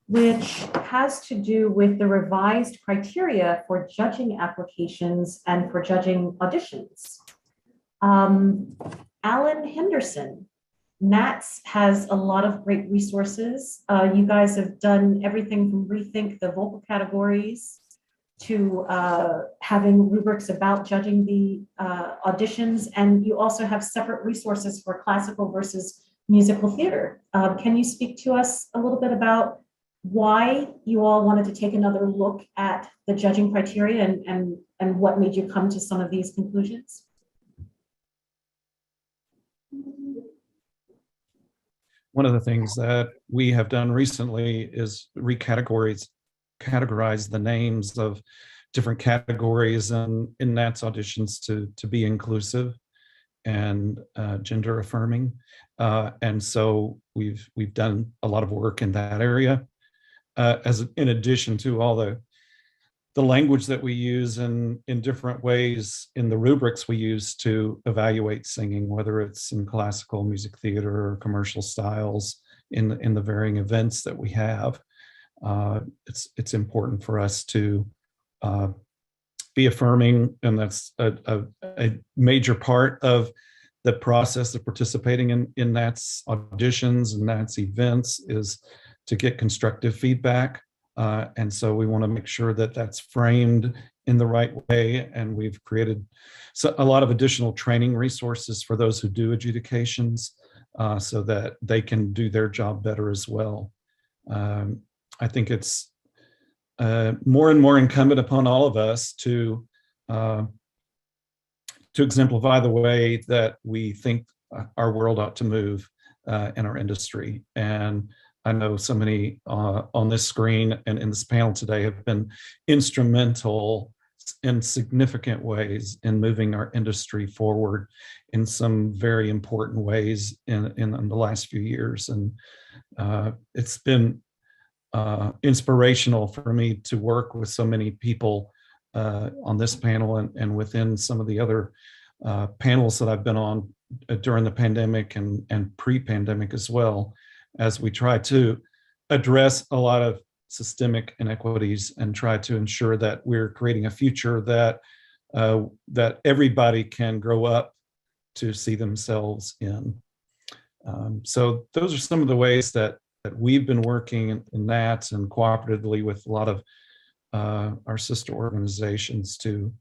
which has to do with the revised criteria for judging applications and for judging auditions. Alan Henderson, NATS has a lot of great resources. You guys have done everything from rethink the vocal categories to having rubrics about judging the auditions, and you also have separate resources for classical versus musical theater. Can you speak to us a little bit about why you all wanted to take another look at the judging criteria and what made you come to some of these conclusions? One of the things that we have done recently is categorize the names of different categories in NATS auditions to be inclusive and gender affirming. And so we've done a lot of work in that area. As in addition to all the the language that we use in different ways in the rubrics we use to evaluate singing, whether it's in classical music theater or commercial styles in the varying events that we have. It's important for us to be affirming, and that's a major part of the process of participating in Nat's auditions and Nat's events, is to get constructive feedback. And so we want to make sure that that's framed in the right way. And we've created a lot of additional training resources for those who do adjudications, so that they can do their job better as well. I think it's more and more incumbent upon all of us to exemplify the way that we think our world ought to move in our industry. And I know so many on this screen and in this panel today have been instrumental in significant ways in moving our industry forward in some very important ways in the last few years. And it's been inspirational for me to work with so many people on this panel and within some of the other panels that I've been on during the pandemic and pre-pandemic as well, as we try to address a lot of systemic inequities and try to ensure that we're creating a future that that everybody can grow up to see themselves in. So those are some of the ways that we've been working in that, and cooperatively with a lot of our sister organizations to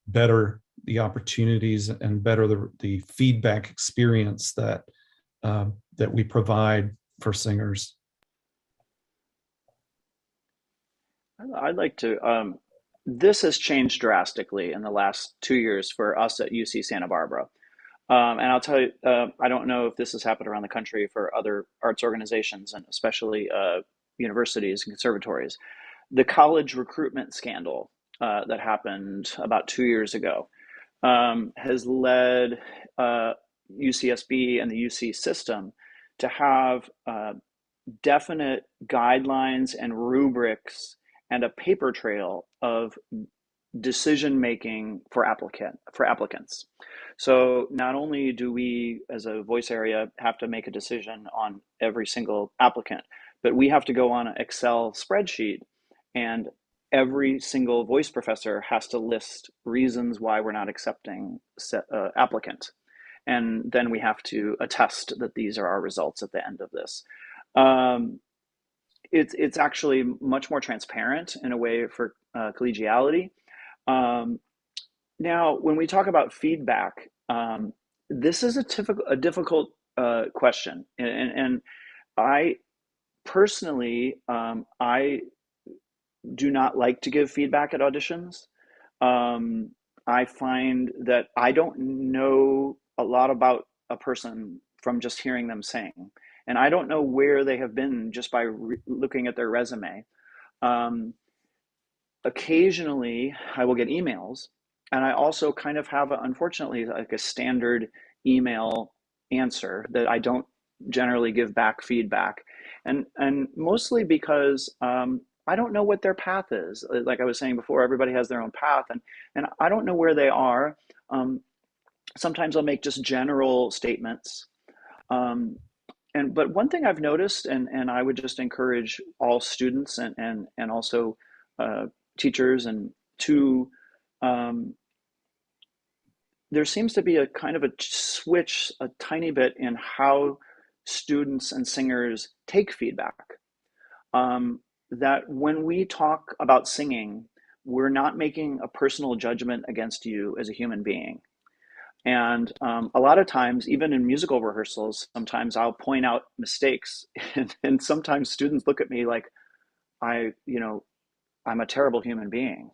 better the opportunities and better the feedback experience that that we provide for singers. I'd like to, this has changed drastically in the last 2 years for us at UC Santa Barbara. And I'll tell you, I don't know if this has happened around the country for other arts organizations, and especially universities and conservatories. The college recruitment scandal that happened about 2 years ago has led UCSB and the UC system to have definite guidelines and rubrics and a paper trail of decision making for applicants. So not only do we as a voice area have to make a decision on every single applicant, but we have to go on an Excel spreadsheet, and every single voice professor has to list reasons why we're not accepting applicant. And then we have to attest that these are our results at the end of this. It's actually much more transparent in a way for collegiality. Now, when we talk about feedback, this is a difficult question. And I personally, I do not like to give feedback at auditions. I find that I don't know a lot about a person from just hearing them sing. And I don't know where they have been just by looking at their resume. Occasionally, I will get emails, and I also kind of have, unfortunately, like a standard email answer that I don't generally give back feedback. And mostly because I don't know what their path is. Like I was saying before, everybody has their own path, and I don't know where they are. Sometimes I'll make just general statements. But one thing I've noticed, and I would just encourage all students and also teachers and to, there seems to be a kind of a switch a tiny bit in how students and singers take feedback. That when we talk about singing, we're not making a personal judgment against you as a human being. And a lot of times, even in musical rehearsals, sometimes I'll point out mistakes, and sometimes students look at me like I'm a terrible human being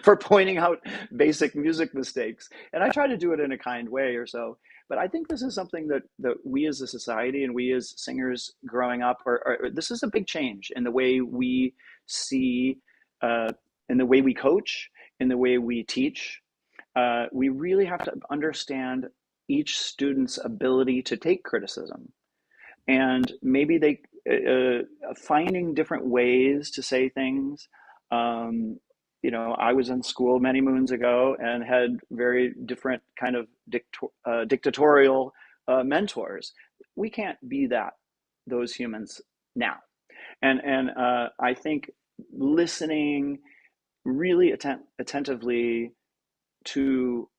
for pointing out basic music mistakes. And I try to do it in a kind way or so. But I think this is something that we as a society and we as singers growing up, this is a big change in the way we see, in the way we coach, in the way we teach. We really have to understand each student's ability to take criticism, and maybe finding different ways to say things, I was in school many moons ago and had very different kind of dictatorial mentors. We can't be those humans now. And I think listening really attentively to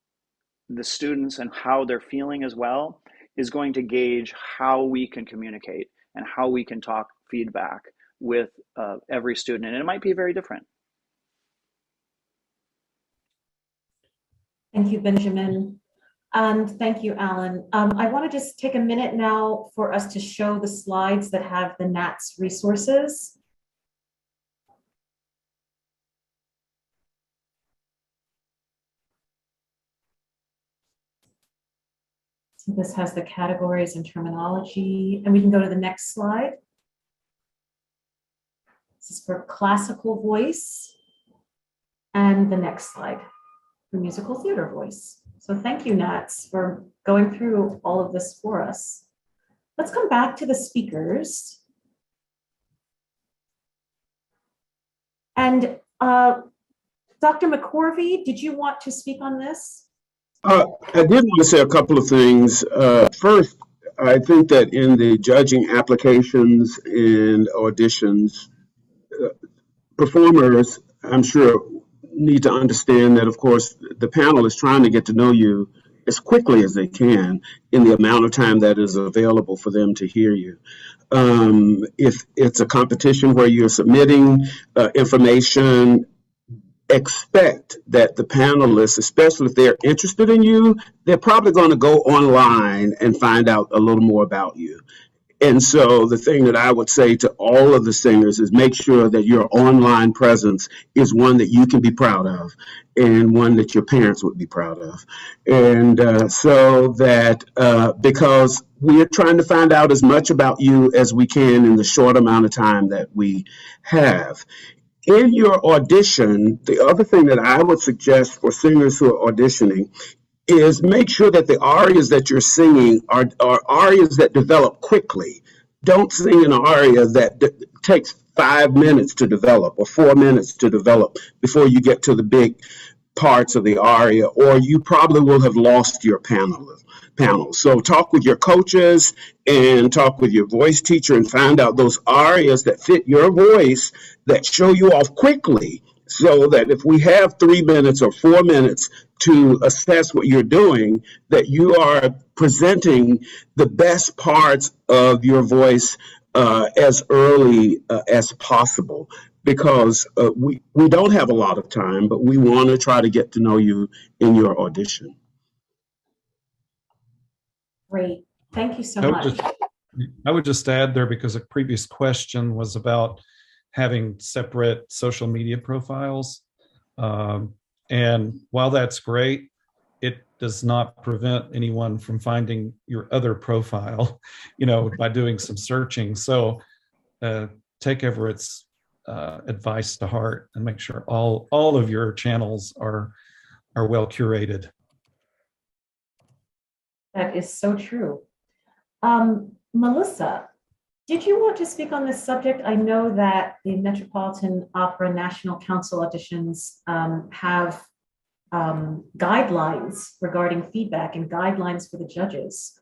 the students and how they're feeling as well is going to gauge how we can communicate and how we can talk feedback with every student. And it might be very different. Thank you, Benjamin. And thank you, Alan. I want to just take a minute now for us to show the slides that have the NATS resources. So this has the categories and terminology, and we can go to the next slide. This is for classical voice, and the next slide for musical theater voice. So thank you, Nats, for going through all of this for us. Let's come back to the speakers. And Dr. McCorvey, did you want to speak on this? I did want to say a couple of things. First, I think that in the judging applications and auditions, performers, I'm sure, need to understand that, of course, the panel is trying to get to know you as quickly as they can in the amount of time that is available for them to hear you. If it's a competition where you're submitting information, expect that the panelists, especially if they're interested in you, they're probably going to go online and find out a little more about you. And so the thing that I would say to all of the singers is make sure that your online presence is one that you can be proud of and one that your parents would be proud of. And so that because we are trying to find out as much about you as we can in the short amount of time that we have. In your audition, the other thing that I would suggest for singers who are auditioning is make sure that the arias that you're singing are arias that develop quickly. Don't sing an aria that takes 5 minutes to develop or 4 minutes to develop before you get to the big parts of the aria, or you probably will have lost your panel. So talk with your coaches and talk with your voice teacher and find out those arias that fit your voice that show you off quickly, so that if we have 3 minutes or 4 minutes to assess what you're doing, that you are presenting the best parts of your voice as early as possible. Because we don't have a lot of time, but we want to try to get to know you in your audition. Great, thank you so much. I would just add there, because a previous question was about having separate social media profiles. And while that's great, it does not prevent anyone from finding your other profile, by doing some searching. So take Everett's advice to heart and make sure all of your channels are well curated. That is so true. Melissa, did you want to speak on this subject? I know that the Metropolitan Opera National Council auditions have guidelines regarding feedback and guidelines for the judges.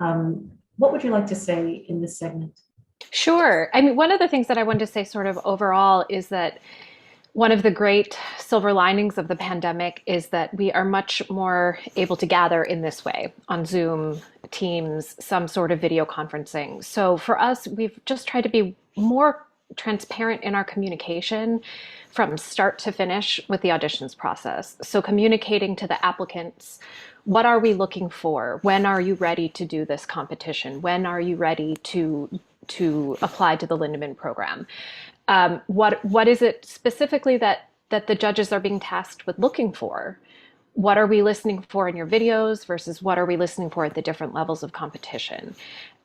What would you like to say in this segment? Sure. I mean, one of the things that I wanted to say sort of overall is that one of the great silver linings of the pandemic is that we are much more able to gather in this way on Zoom, Teams, some sort of video conferencing. So for us, we've just tried to be more transparent in our communication from start to finish with the auditions process. So communicating to the applicants, what are we looking for? When are you ready to do this competition? When are you ready to apply to the Lindemann program? What is it specifically that the judges are being tasked with looking for? What are we listening for in your videos versus what are we listening for at the different levels of competition?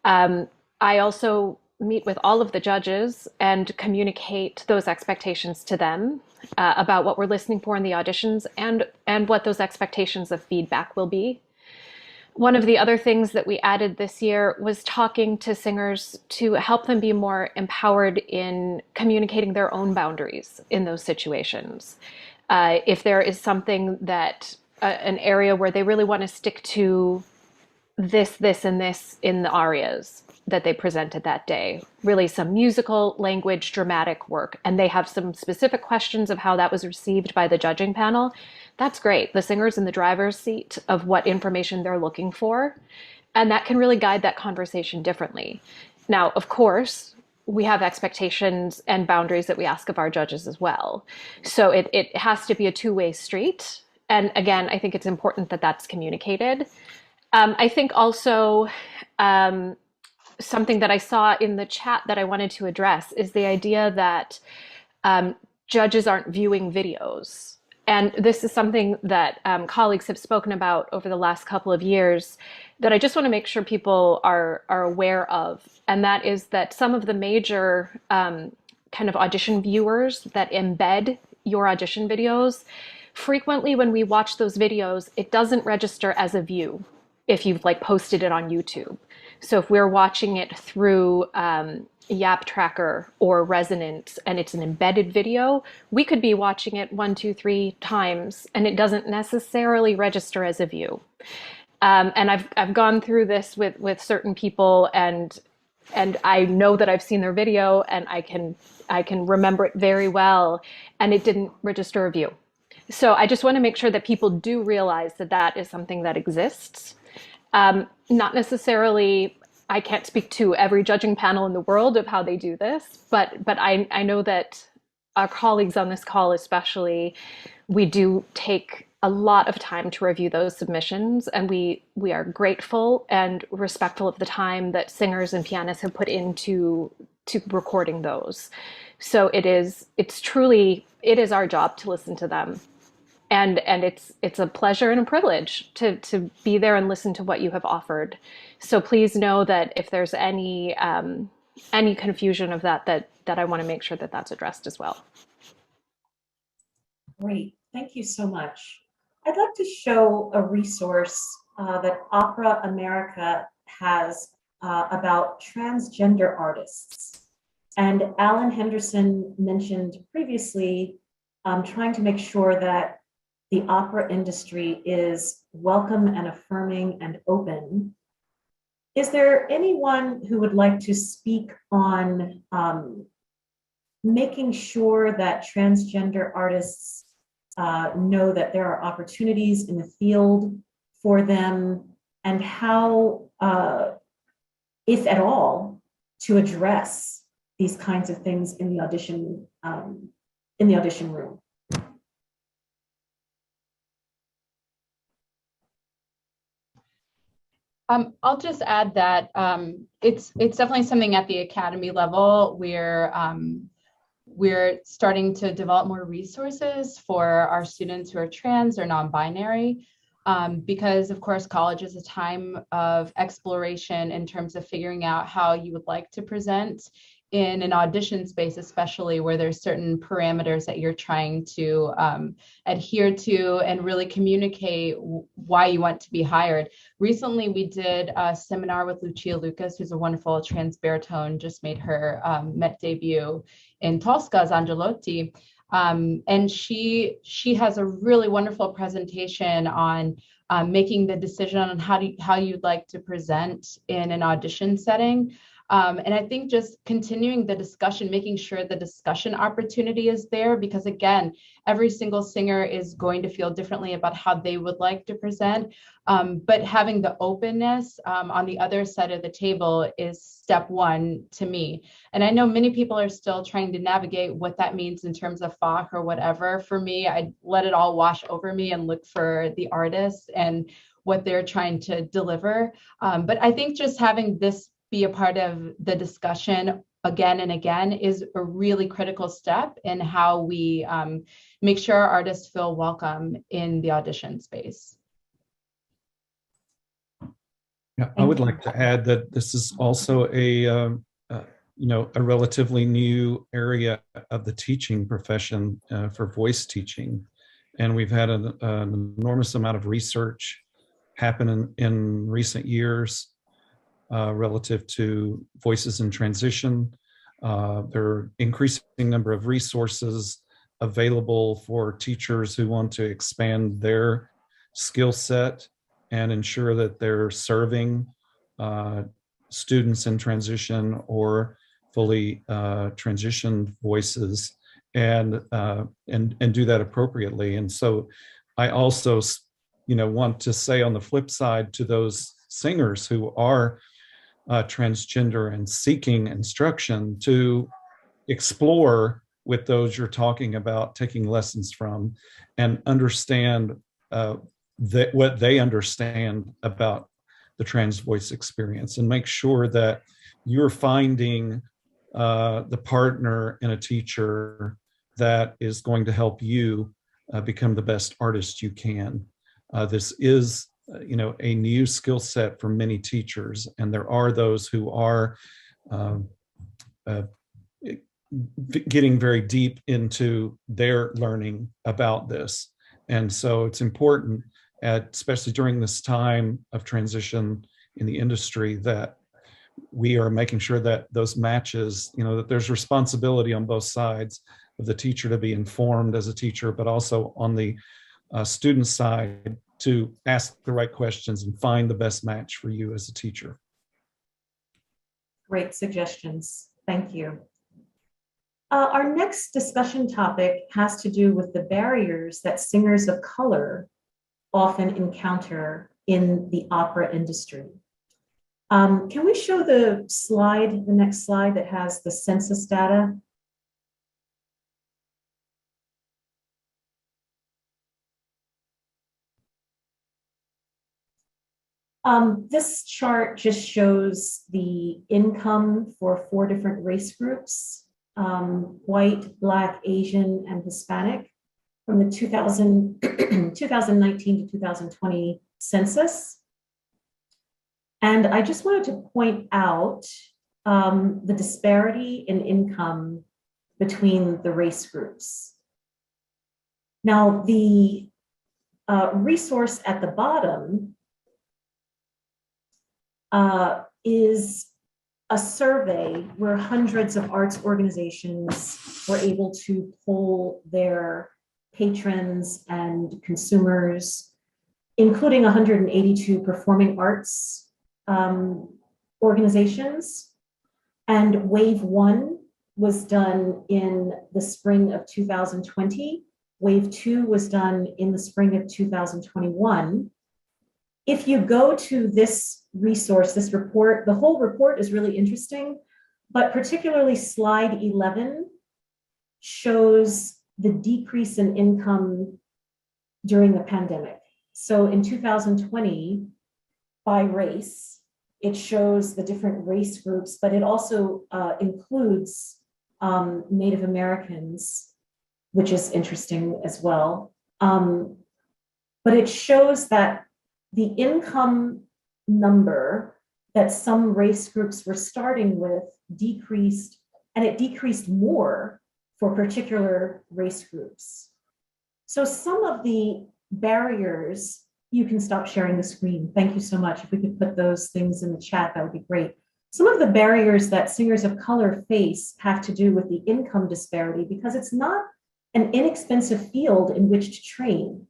I also meet with all of the judges and communicate those expectations to them about what we're listening for in the auditions and what those expectations of feedback will be. One of the other things that we added this year was talking to singers to help them be more empowered in communicating their own boundaries in those situations. If there is something that an area where they really want to stick to this, and this in the arias that they presented that day, really some musical, language, dramatic work, and they have some specific questions of how that was received by the judging panel, that's great. The singer's in the driver's seat of what information they're looking for, and that can really guide that conversation differently. Now, of course, we have expectations and boundaries that we ask of our judges as well. So it has to be a two-way street. And again, I think it's important that that's communicated. I think also something that I saw in the chat that I wanted to address is the idea that judges aren't viewing videos. And this is something that colleagues have spoken about over the last couple of years that I just want to make sure people are aware of. And that is that some of the major kind of audition viewers that embed your audition videos, frequently when we watch those videos, it doesn't register as a view if you've like posted it on YouTube. So if we're watching it through Yap Tracker or Resonance and it's an embedded video, we could be watching it 1, 2, 3 times and it doesn't necessarily register as a view. And I've gone through this with certain people, and I know that I've seen their video and I can remember it very well, and it didn't register a view. So I just want to make sure that people do realize that that is something that exists. Not necessarily, I can't speak to every judging panel in the world of how they do this, but I know that our colleagues on this call especially, we do take a lot of time to review those submissions, and we are grateful and respectful of the time that singers and pianists have put into recording those. So it is our job to listen to them. And it's a pleasure and a privilege to be there and listen to what you have offered. So please know that if there's any confusion of that I want to make sure that that's addressed as well. Great, thank you so much. I'd like to show a resource that Opera America has about transgender artists. And Alan Henderson mentioned previously trying to make sure that the opera industry is welcome and affirming and open. Is there anyone who would like to speak on making sure that transgender artists know that there are opportunities in the field for them, and how, if at all, to address these kinds of things in the audition room? I'll just add that it's definitely something at the academy level where we're starting to develop more resources for our students who are trans or non-binary, because of course college is a time of exploration in terms of figuring out how you would like to present in an audition space, especially where there's certain parameters that you're trying to adhere to and really communicate why you want to be hired. Recently, we did a seminar with Lucia Lucas, who's a wonderful trans baritone, just made her Met debut in Tosca's Angelotti. And she has a really wonderful presentation on making the decision on how you'd like to present in an audition setting. And I think just continuing the discussion, making sure the discussion opportunity is there, because again, every single singer is going to feel differently about how they would like to present. But having the openness on the other side of the table is step one to me. And I know many people are still trying to navigate what that means in terms of FOC or whatever. For me, I let it all wash over me and look for the artist and what they're trying to deliver. But I think just having this be a part of the discussion again and again is a really critical step in how we make sure our artists feel welcome in the audition space. Yeah, I would like to add that this is also a relatively new area of the teaching profession for voice teaching, and we've had an enormous amount of research happen in recent years relative to voices in transition. There are increasing number of resources available for teachers who want to expand their skill set and ensure that they're serving students in transition or fully transitioned voices, and do that appropriately. And so I also, want to say on the flip side to those singers who are transgender and seeking instruction, to explore with those you're talking about, taking lessons from, and understand what they understand about the trans voice experience, and make sure that you're finding the partner in a teacher that is going to help you become the best artist you can. This is, a new skill set for many teachers, and there are those who are getting very deep into their learning about this. And so it's important, especially during this time of transition in the industry, that we are making sure that those matches, that there's responsibility on both sides of the teacher to be informed as a teacher, but also on the student side to ask the right questions and find the best match for you as a teacher. Great suggestions. Thank you. Our next discussion topic has to do with the barriers that singers of color often encounter in the opera industry. Can we show the next slide that has the census data? This chart just shows the income for 4 different race groups: white, Black, Asian, and Hispanic, from the 2019 to 2020 census. And I just wanted to point out the disparity in income between the race groups. Now, the resource at the bottom is a survey where hundreds of arts organizations were able to poll their patrons and consumers, including 182 performing arts organizations. And wave 1 was done in the spring of 2020. Wave 2 was done in the spring of 2021. If you go to this resource, this report, the whole report is really interesting, but particularly slide 11 shows the decrease in income during the pandemic. So in 2020, by race, it shows the different race groups, but it also includes Native Americans, which is interesting as well. But it shows that the income number that some race groups were starting with decreased, and it decreased more for particular race groups. So some of the barriers, you can stop sharing the screen. Thank you so much. If we could put those things in the chat, that would be great. Some of the barriers that singers of color face have to do with the income disparity, because it's not an inexpensive field in which to train.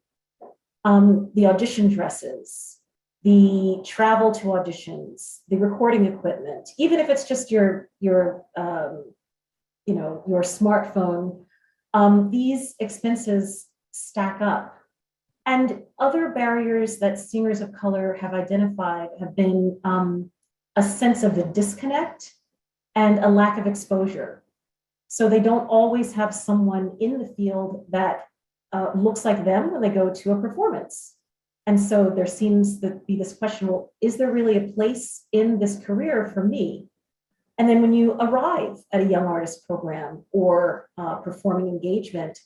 The audition dresses, the travel to auditions, the recording equipment, even if it's just your smartphone, these expenses stack up. And other barriers that singers of color have identified have been a sense of the disconnect and a lack of exposure. So they don't always have someone in the field that looks like them when they go to a performance. And so there seems to be this question, well, is there really a place in this career for me? And then when you arrive at a young artist program or performing engagement,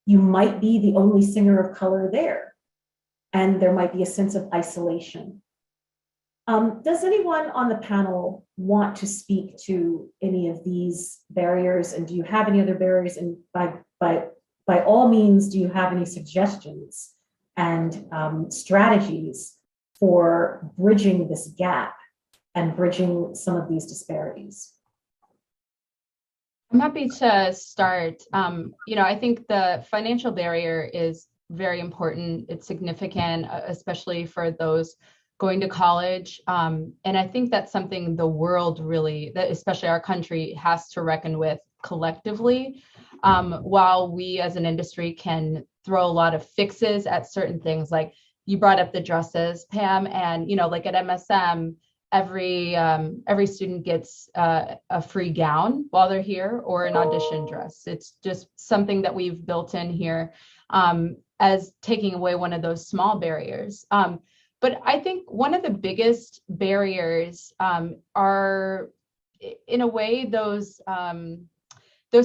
you might be the only singer of color there, and there might be a sense of isolation. Does anyone on the panel want to speak to any of these barriers? And do you have any other barriers? And by all means, do you have any suggestions and strategies for bridging this gap and bridging some of these disparities? I'm happy to start. I think the financial barrier is very important. It's significant, especially for those going to college. And I think that's something the world really, that especially our country, has to reckon with collectively. While we as an industry can throw a lot of fixes at certain things, like you brought up the dresses, Pam, and like at MSM, every student gets a free gown while they're here, or an audition dress. It's just something that we've built in here, as taking away one of those small barriers. But I think one of the biggest barriers are, in a way, those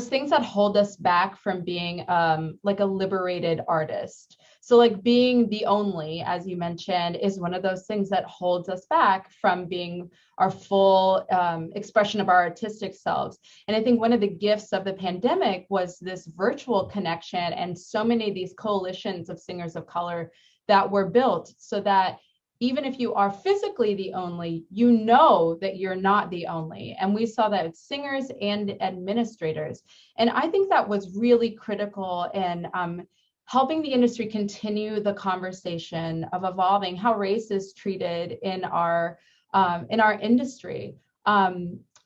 things that hold us back from being like a liberated artist. So like being the only, as you mentioned, is one of those things that holds us back from being our full expression of our artistic selves. And I think one of the gifts of the pandemic was this virtual connection and so many of these coalitions of singers of color that were built, so that even if you are physically the only, you know that you're not the only. And we saw that with singers and administrators. And I think that was really critical in helping the industry continue the conversation of evolving how race is treated in our industry.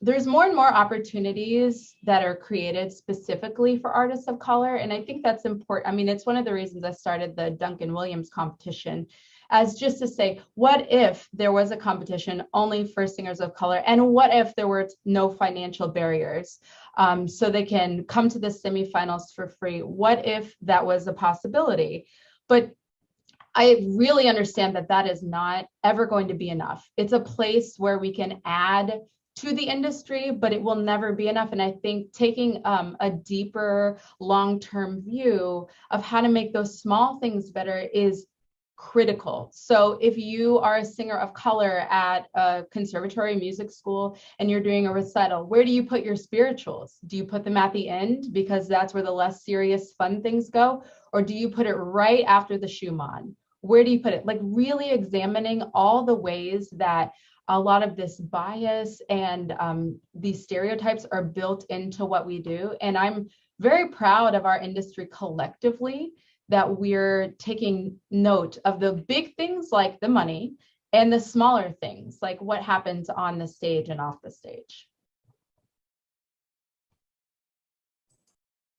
There's more and more opportunities that are created specifically for artists of color. And I think that's important. I mean, it's one of the reasons I started the Duncan Williams competition, as just to say, what if there was a competition only for singers of color? And what if there were no financial barriers, so they can come to the semifinals for free? What if that was a possibility? But I really understand that that is not ever going to be enough. It's a place where we can add to the industry, but it will never be enough. And I think taking a deeper long-term view of how to make those small things better is critical. So if you are a singer of color at a conservatory music school and you're doing a recital, where do you put your spirituals? Do you put them at the end because that's where the less serious fun things go? Or do you put it right after the Schumann? Where do you put it? Like really examining all the ways that a lot of this bias and these stereotypes are built into what we do. And I'm very proud of our industry collectively that we're taking note of the big things like the money and the smaller things like what happens on the stage and off the stage.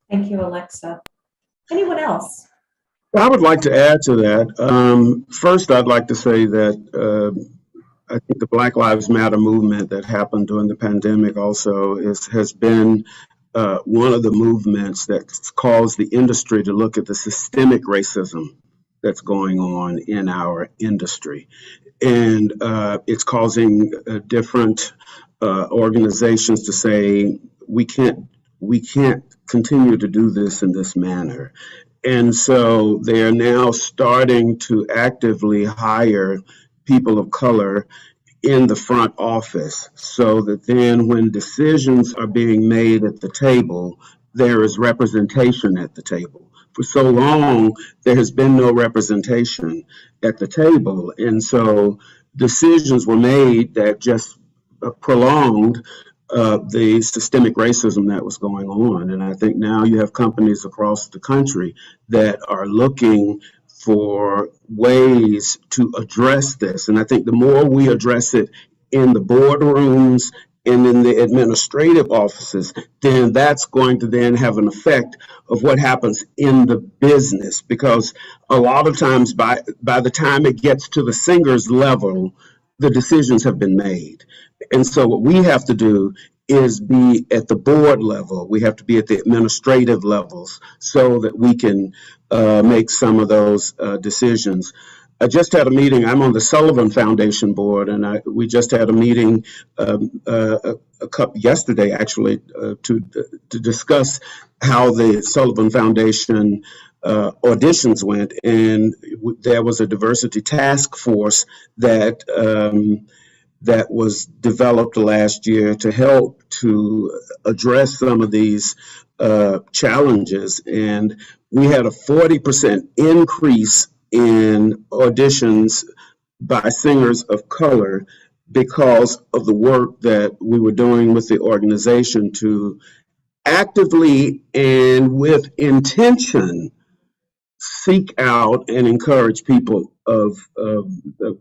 Thank you, Alexa. Anyone else? I would like to add to that. First, I'd like to say that I think the Black Lives Matter movement that happened during the pandemic also has been one of the movements that's caused the industry to look at the systemic racism that's going on in our industry. And it's causing different organizations to say, we can't continue to do this in this manner. And so they are now starting to actively hire people of color in the front office, so that then when decisions are being made at the table, there is representation at the table. For so long, there has been no representation at the table. And so decisions were made that just prolonged the systemic racism that was going on. And I think now you have companies across the country that are looking for ways to address this. And I think the more we address it in the boardrooms and in the administrative offices, then that's going to then have an effect of what happens in the business. Because a lot of times by the time it gets to the singer's level, the decisions have been made. And so what we have to do is be at the board level. We have to be at the administrative levels so that we can make some of those decisions. I just had a meeting. I'm on the Sullivan Foundation board, and we just had a meeting yesterday, actually, to discuss how the Sullivan Foundation auditions went. And there was a diversity task force that was developed last year to help to address some of these challenges. And we had a 40% increase in auditions by singers of color because of the work that we were doing with the organization to actively and with intention seek out and encourage people of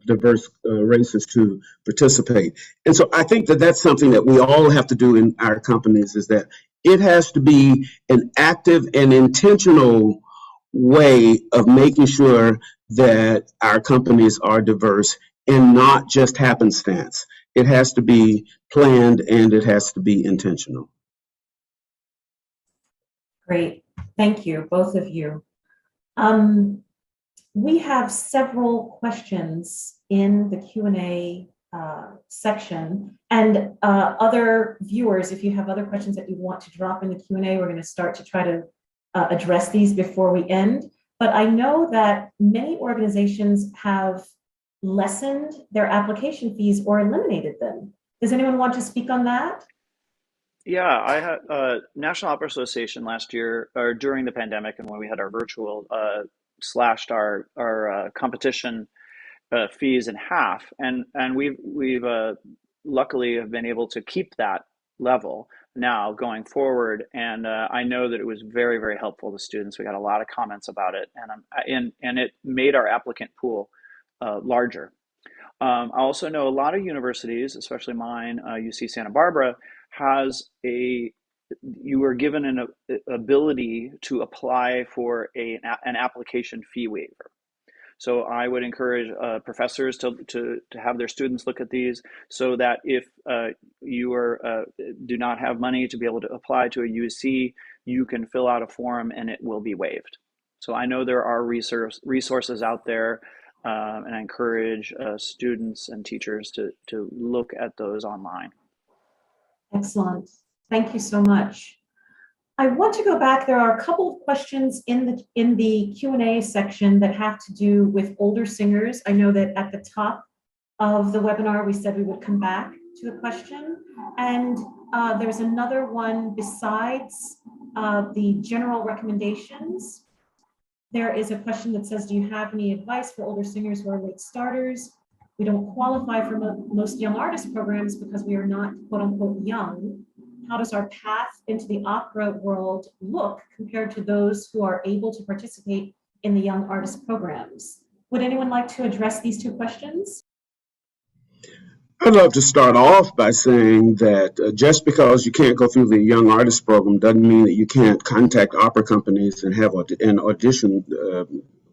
diverse races to participate. And so I think that that's something that we all have to do in our companies, is that it has to be an active and intentional way of making sure that our companies are diverse and not just happenstance. It has to be planned and it has to be intentional. Great. Thank you, both of you. We have several questions in the Q&A section, and other viewers, if you have other questions that you want to drop in the Q&A, we're going to start to try to address these before we end. But I know that many organizations have lessened their application fees or eliminated them. Does anyone want to speak on that? Yeah, I had National Opera Association last year, or during the pandemic, and when we had our virtual, slashed our competition fees in half, and we've luckily have been able to keep that level now going forward. And I know that it was very, very helpful to students. We got a lot of comments about it, and it made our applicant pool larger. I also know a lot of universities, especially mine, UC Santa Barbara, you are given an ability to apply for an application fee waiver. So I would encourage professors to have their students look at these, so that if you do not have money to be able to apply to a UC, you can fill out a form and it will be waived. So I know there are resources out there, and I encourage students and teachers to look at those online. Excellent. Thank you so much. I want to go back. There are a couple of questions in the Q&A section that have to do with older singers. I know that at the top of the webinar, we said we would come back to the question. And there's another one besides the general recommendations. There is a question that says, do you have any advice for older singers who are late starters? We don't qualify for most young artist programs because we are not quote unquote young. How does our path into the opera world look compared to those who are able to participate in the young artist programs? Would anyone like to address these two questions? I'd love to start off by saying that just because you can't go through the Young Artist Program doesn't mean that you can't contact opera companies and have an audition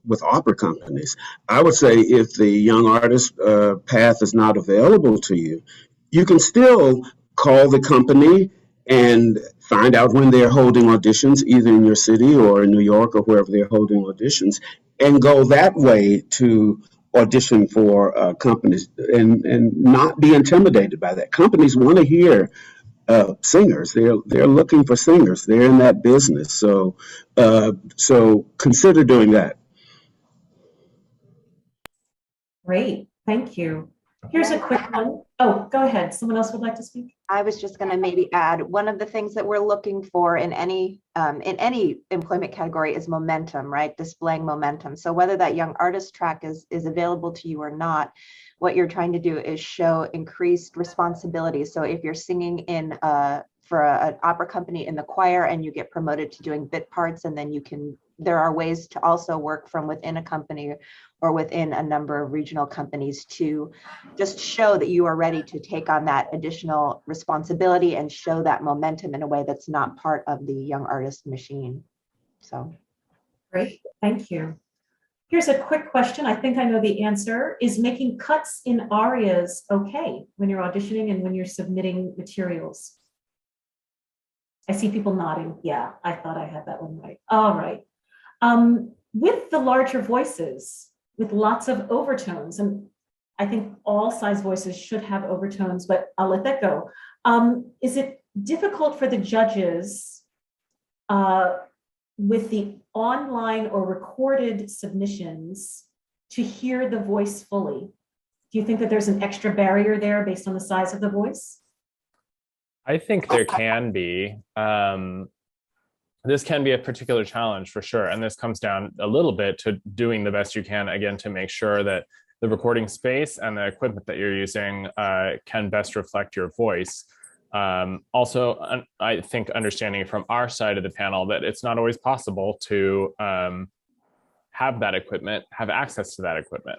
with opera companies. I would say if the Young Artist path is not available to you, you can still call the company and find out when they're holding auditions, either in your city or in New York or wherever they're holding auditions, and go that way to audition for companies and not be intimidated by that. Companies want to hear singers. They're looking for singers. They're in that business. So consider doing that. Great, thank you. Here's a quick one. Oh, go ahead. Someone else would like to speak? I was just going to maybe add, one of the things that we're looking for in any employment category is momentum, right? Displaying momentum. So whether that young artist track is available to you or not, what you're trying to do is show increased responsibility. So if you're singing in for an opera company in the choir and you get promoted to doing bit parts, and then there are ways to also work from within a company or within a number of regional companies to just show that you are ready to take on that additional responsibility and show that momentum in a way that's not part of the young artist machine. So great, thank you. Here's a quick question. I think I know the answer. Is making cuts in arias okay when you're auditioning and when you're submitting materials? I see people nodding. Yeah, I thought I had that one right. All right. With the larger voices, with lots of overtones, and I think all size voices should have overtones, but I'll let that go. Is it difficult for the judges with the online or recorded submissions to hear the voice fully? Do you think that there's an extra barrier there based on the size of the voice? I think there can be. This can be a particular challenge for sure. And this comes down a little bit to doing the best you can, again, to make sure that the recording space and the equipment that you're using can best reflect your voice. Also, I think understanding from our side of the panel that it's not always possible to have that equipment, have access to that equipment.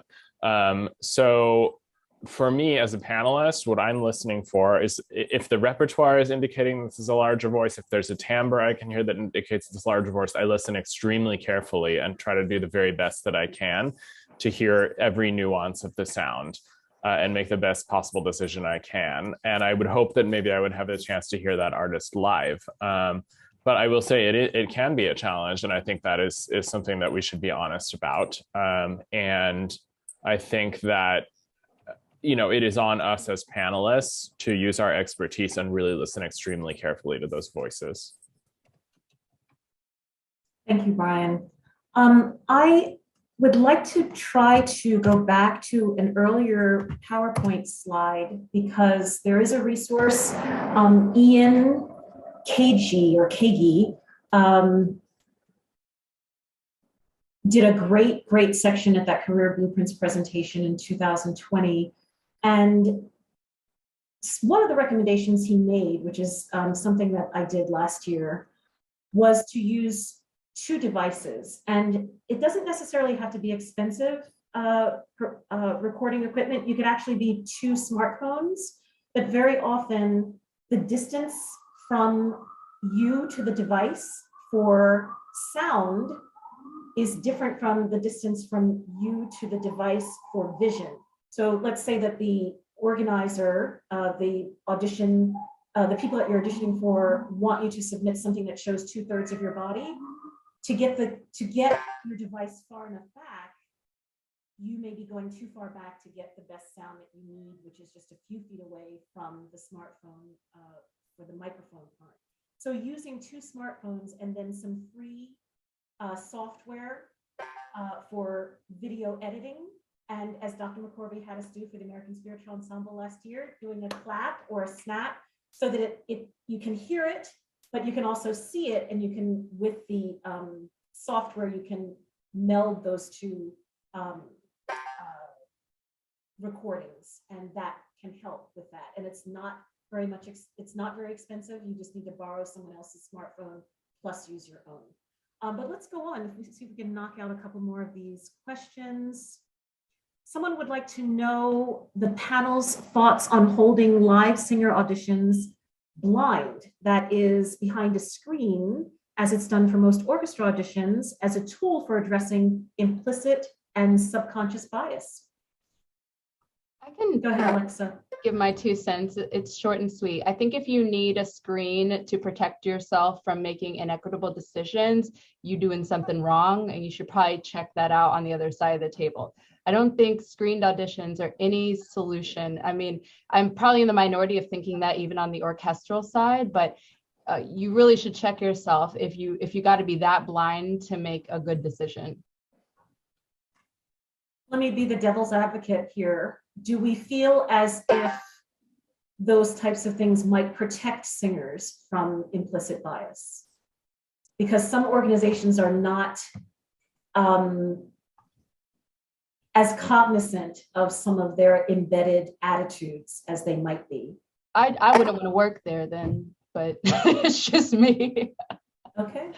So for me as a panelist, what I'm listening for is if the repertoire is indicating this is a larger voice, if there's a timbre I can hear that indicates this larger voice, I listen extremely carefully and try to do the very best that I can to hear every nuance of the sound and make the best possible decision I can. And I would hope that maybe I would have a chance to hear that artist live. But I will say it can be a challenge, and I think that is something that we should be honest about. And I think that it is on us as panelists to use our expertise and really listen extremely carefully to those voices. Thank you, Brian. I would like to try to go back to an earlier PowerPoint slide because there is a resource, Ian Kagi did a great section at that Career Blueprints presentation in 2020. And one of the recommendations he made, which is something that I did last year, was to use 2 devices. And it doesn't necessarily have to be expensive recording equipment. You could actually be 2 smartphones, but very often the distance from you to the device for sound is different from the distance from you to the device for vision. So let's say that the organizer, the audition, the people that you're auditioning for want you to submit something that shows 2/3 of your body. To get your device far enough back, you may be going too far back to get the best sound that you need, which is just a few feet away from the smartphone for the microphone part. So using 2 smartphones and then some free software for video editing. And as Dr. McCorvey had us do for the American Spiritual Ensemble last year, doing a clap or a snap so that you can hear it, but you can also see it, and you can, with the software, you can meld those 2 recordings, and that can help with that. And it's not very much, it's not very expensive. You just need to borrow someone else's smartphone plus use your own. But let's go on. If we see if we can knock out a couple more of these questions. Someone would like to know the panel's thoughts on holding live singer auditions blind, that is behind a screen, as it's done for most orchestra auditions, as a tool for addressing implicit and subconscious bias. I can go ahead, Alexa. Give my 2 cents. It's short and sweet. I think if you need a screen to protect yourself from making inequitable decisions, you're doing something wrong, and you should probably check that out on the other side of the table. I don't think screened auditions are any solution. I mean, I'm probably in the minority of thinking that even on the orchestral side, but you really should check yourself if you got to be that blind to make a good decision. Let me be the devil's advocate here. Do we feel as if those types of things might protect singers from implicit bias? Because some organizations are not as cognizant of some of their embedded attitudes as they might be. I wouldn't want to work there then, but it's just me. Okay.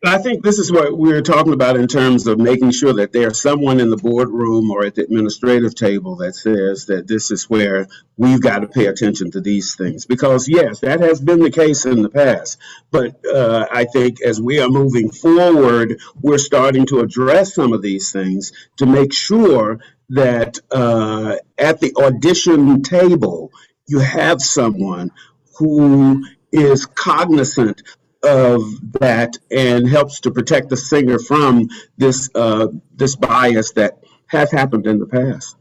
I think this is what we're talking about in terms of making sure that there's someone in the boardroom or at the administrative table that says that this is where we've got to pay attention to these things. Because, yes, that has been the case in the past. But I think as we are moving forward, we're starting to address some of these things to make sure that at the audition table, you have someone who is cognizant of that and helps to protect the singer from this this bias that has happened in the past.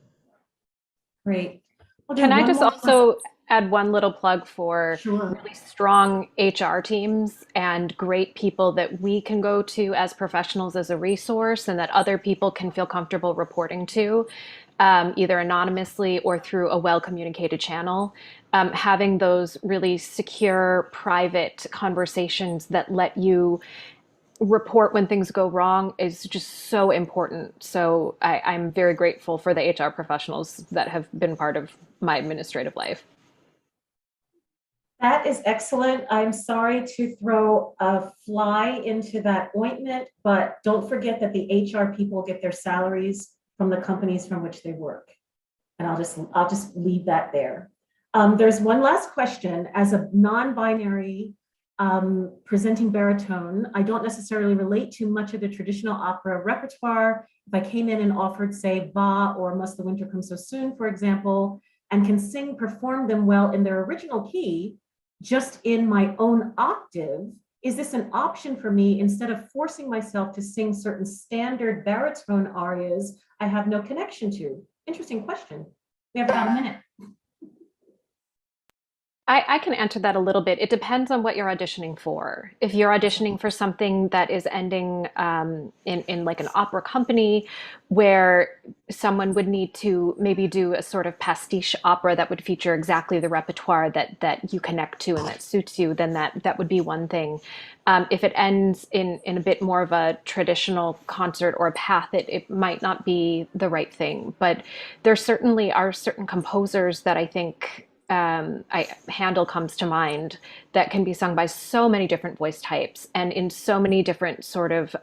Great. Can I just also add one little plug for Sure. really strong HR teams and great people that we can go to as professionals as a resource, and that other people can feel comfortable reporting to, either anonymously or through a well-communicated channel. Having those really secure, private conversations that let you report when things go wrong is just so important. So I'm very grateful for the HR professionals that have been part of my administrative life. That is excellent. I'm sorry to throw a fly into that ointment, but don't forget that the HR people get their salaries from the companies from which they work. And I'll just leave that there. There's one last question. As a non-binary presenting baritone, I don't necessarily relate to much of the traditional opera repertoire. If I came in and offered, say, Ba or Must the Winter Come So Soon, for example, and can perform them well in their original key, just in my own octave, is this an option for me instead of forcing myself to sing certain standard baritone arias I have no connection to? Interesting question. We have about a minute. I can answer that a little bit. It depends on what you're auditioning for. If you're auditioning for something that is ending in like an opera company where someone would need to maybe do a sort of pastiche opera that would feature exactly the repertoire that you connect to and that suits you, then that would be one thing. If it ends in a bit more of a traditional concert or a path, it might not be the right thing. But there certainly are certain composers that I think Handel comes to mind, that can be sung by so many different voice types and in so many different sort of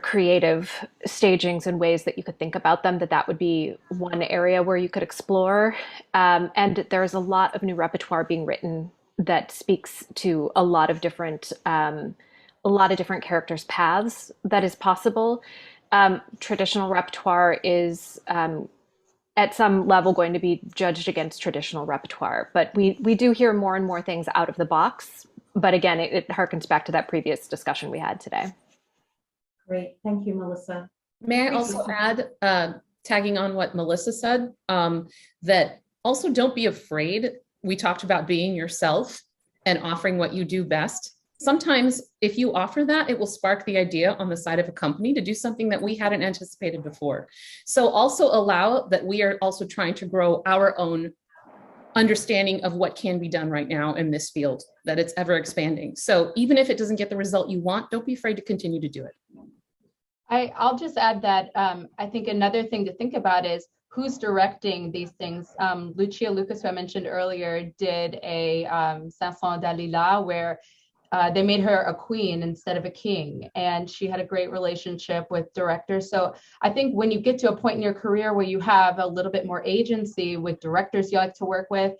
creative stagings and ways that you could think about them, that would be one area where you could explore. And there's a lot of new repertoire being written that speaks to a lot of different characters' paths that is possible. Traditional repertoire is at some level going to be judged against traditional repertoire. But we do hear more and more things out of the box. But again, it harkens back to that previous discussion we had today. Great. Thank you, Melissa. May I also add, tagging on what Melissa said, that also don't be afraid. We talked about being yourself and offering what you do best. Sometimes if you offer that, it will spark the idea on the side of a company to do something that we hadn't anticipated before. So also allow that we are also trying to grow our own understanding of what can be done right now in this field, that it's ever expanding. So even if it doesn't get the result you want, don't be afraid to continue to do it. I'll just add that I think another thing to think about is who's directing these things. Lucia Lucas, who I mentioned earlier, did a Chanson Dalila where they made her a queen instead of a king, and she had a great relationship with directors. So I think when you get to a point in your career where you have a little bit more agency with directors you like to work with,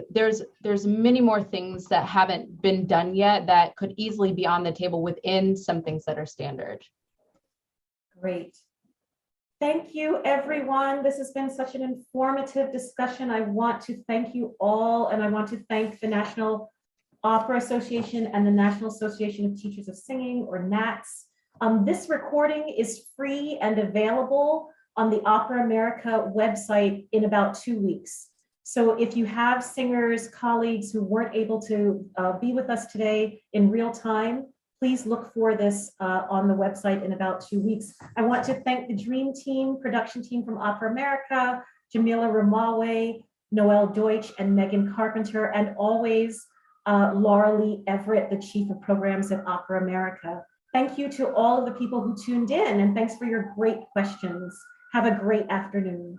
there's many more things that haven't been done yet that could easily be on the table within some things that are standard. Great. Thank you, everyone. This has been such an informative discussion. I want to thank you all, and I want to thank the National Opera Association and the National Association of Teachers of Singing, or NATS. This recording is free and available on the Opera America website in about 2 weeks. So if you have singers, colleagues who weren't able to be with us today in real time, please look for this on the website in about 2 weeks. I want to thank the Dream Team, production team from Opera America, Jamila Ramawe, Noelle Deutsch, and Megan Carpenter, and always Laura Lee Everett, the Chief of Programs at Opera America. Thank you to all of the people who tuned in, and thanks for your great questions. Have a great afternoon.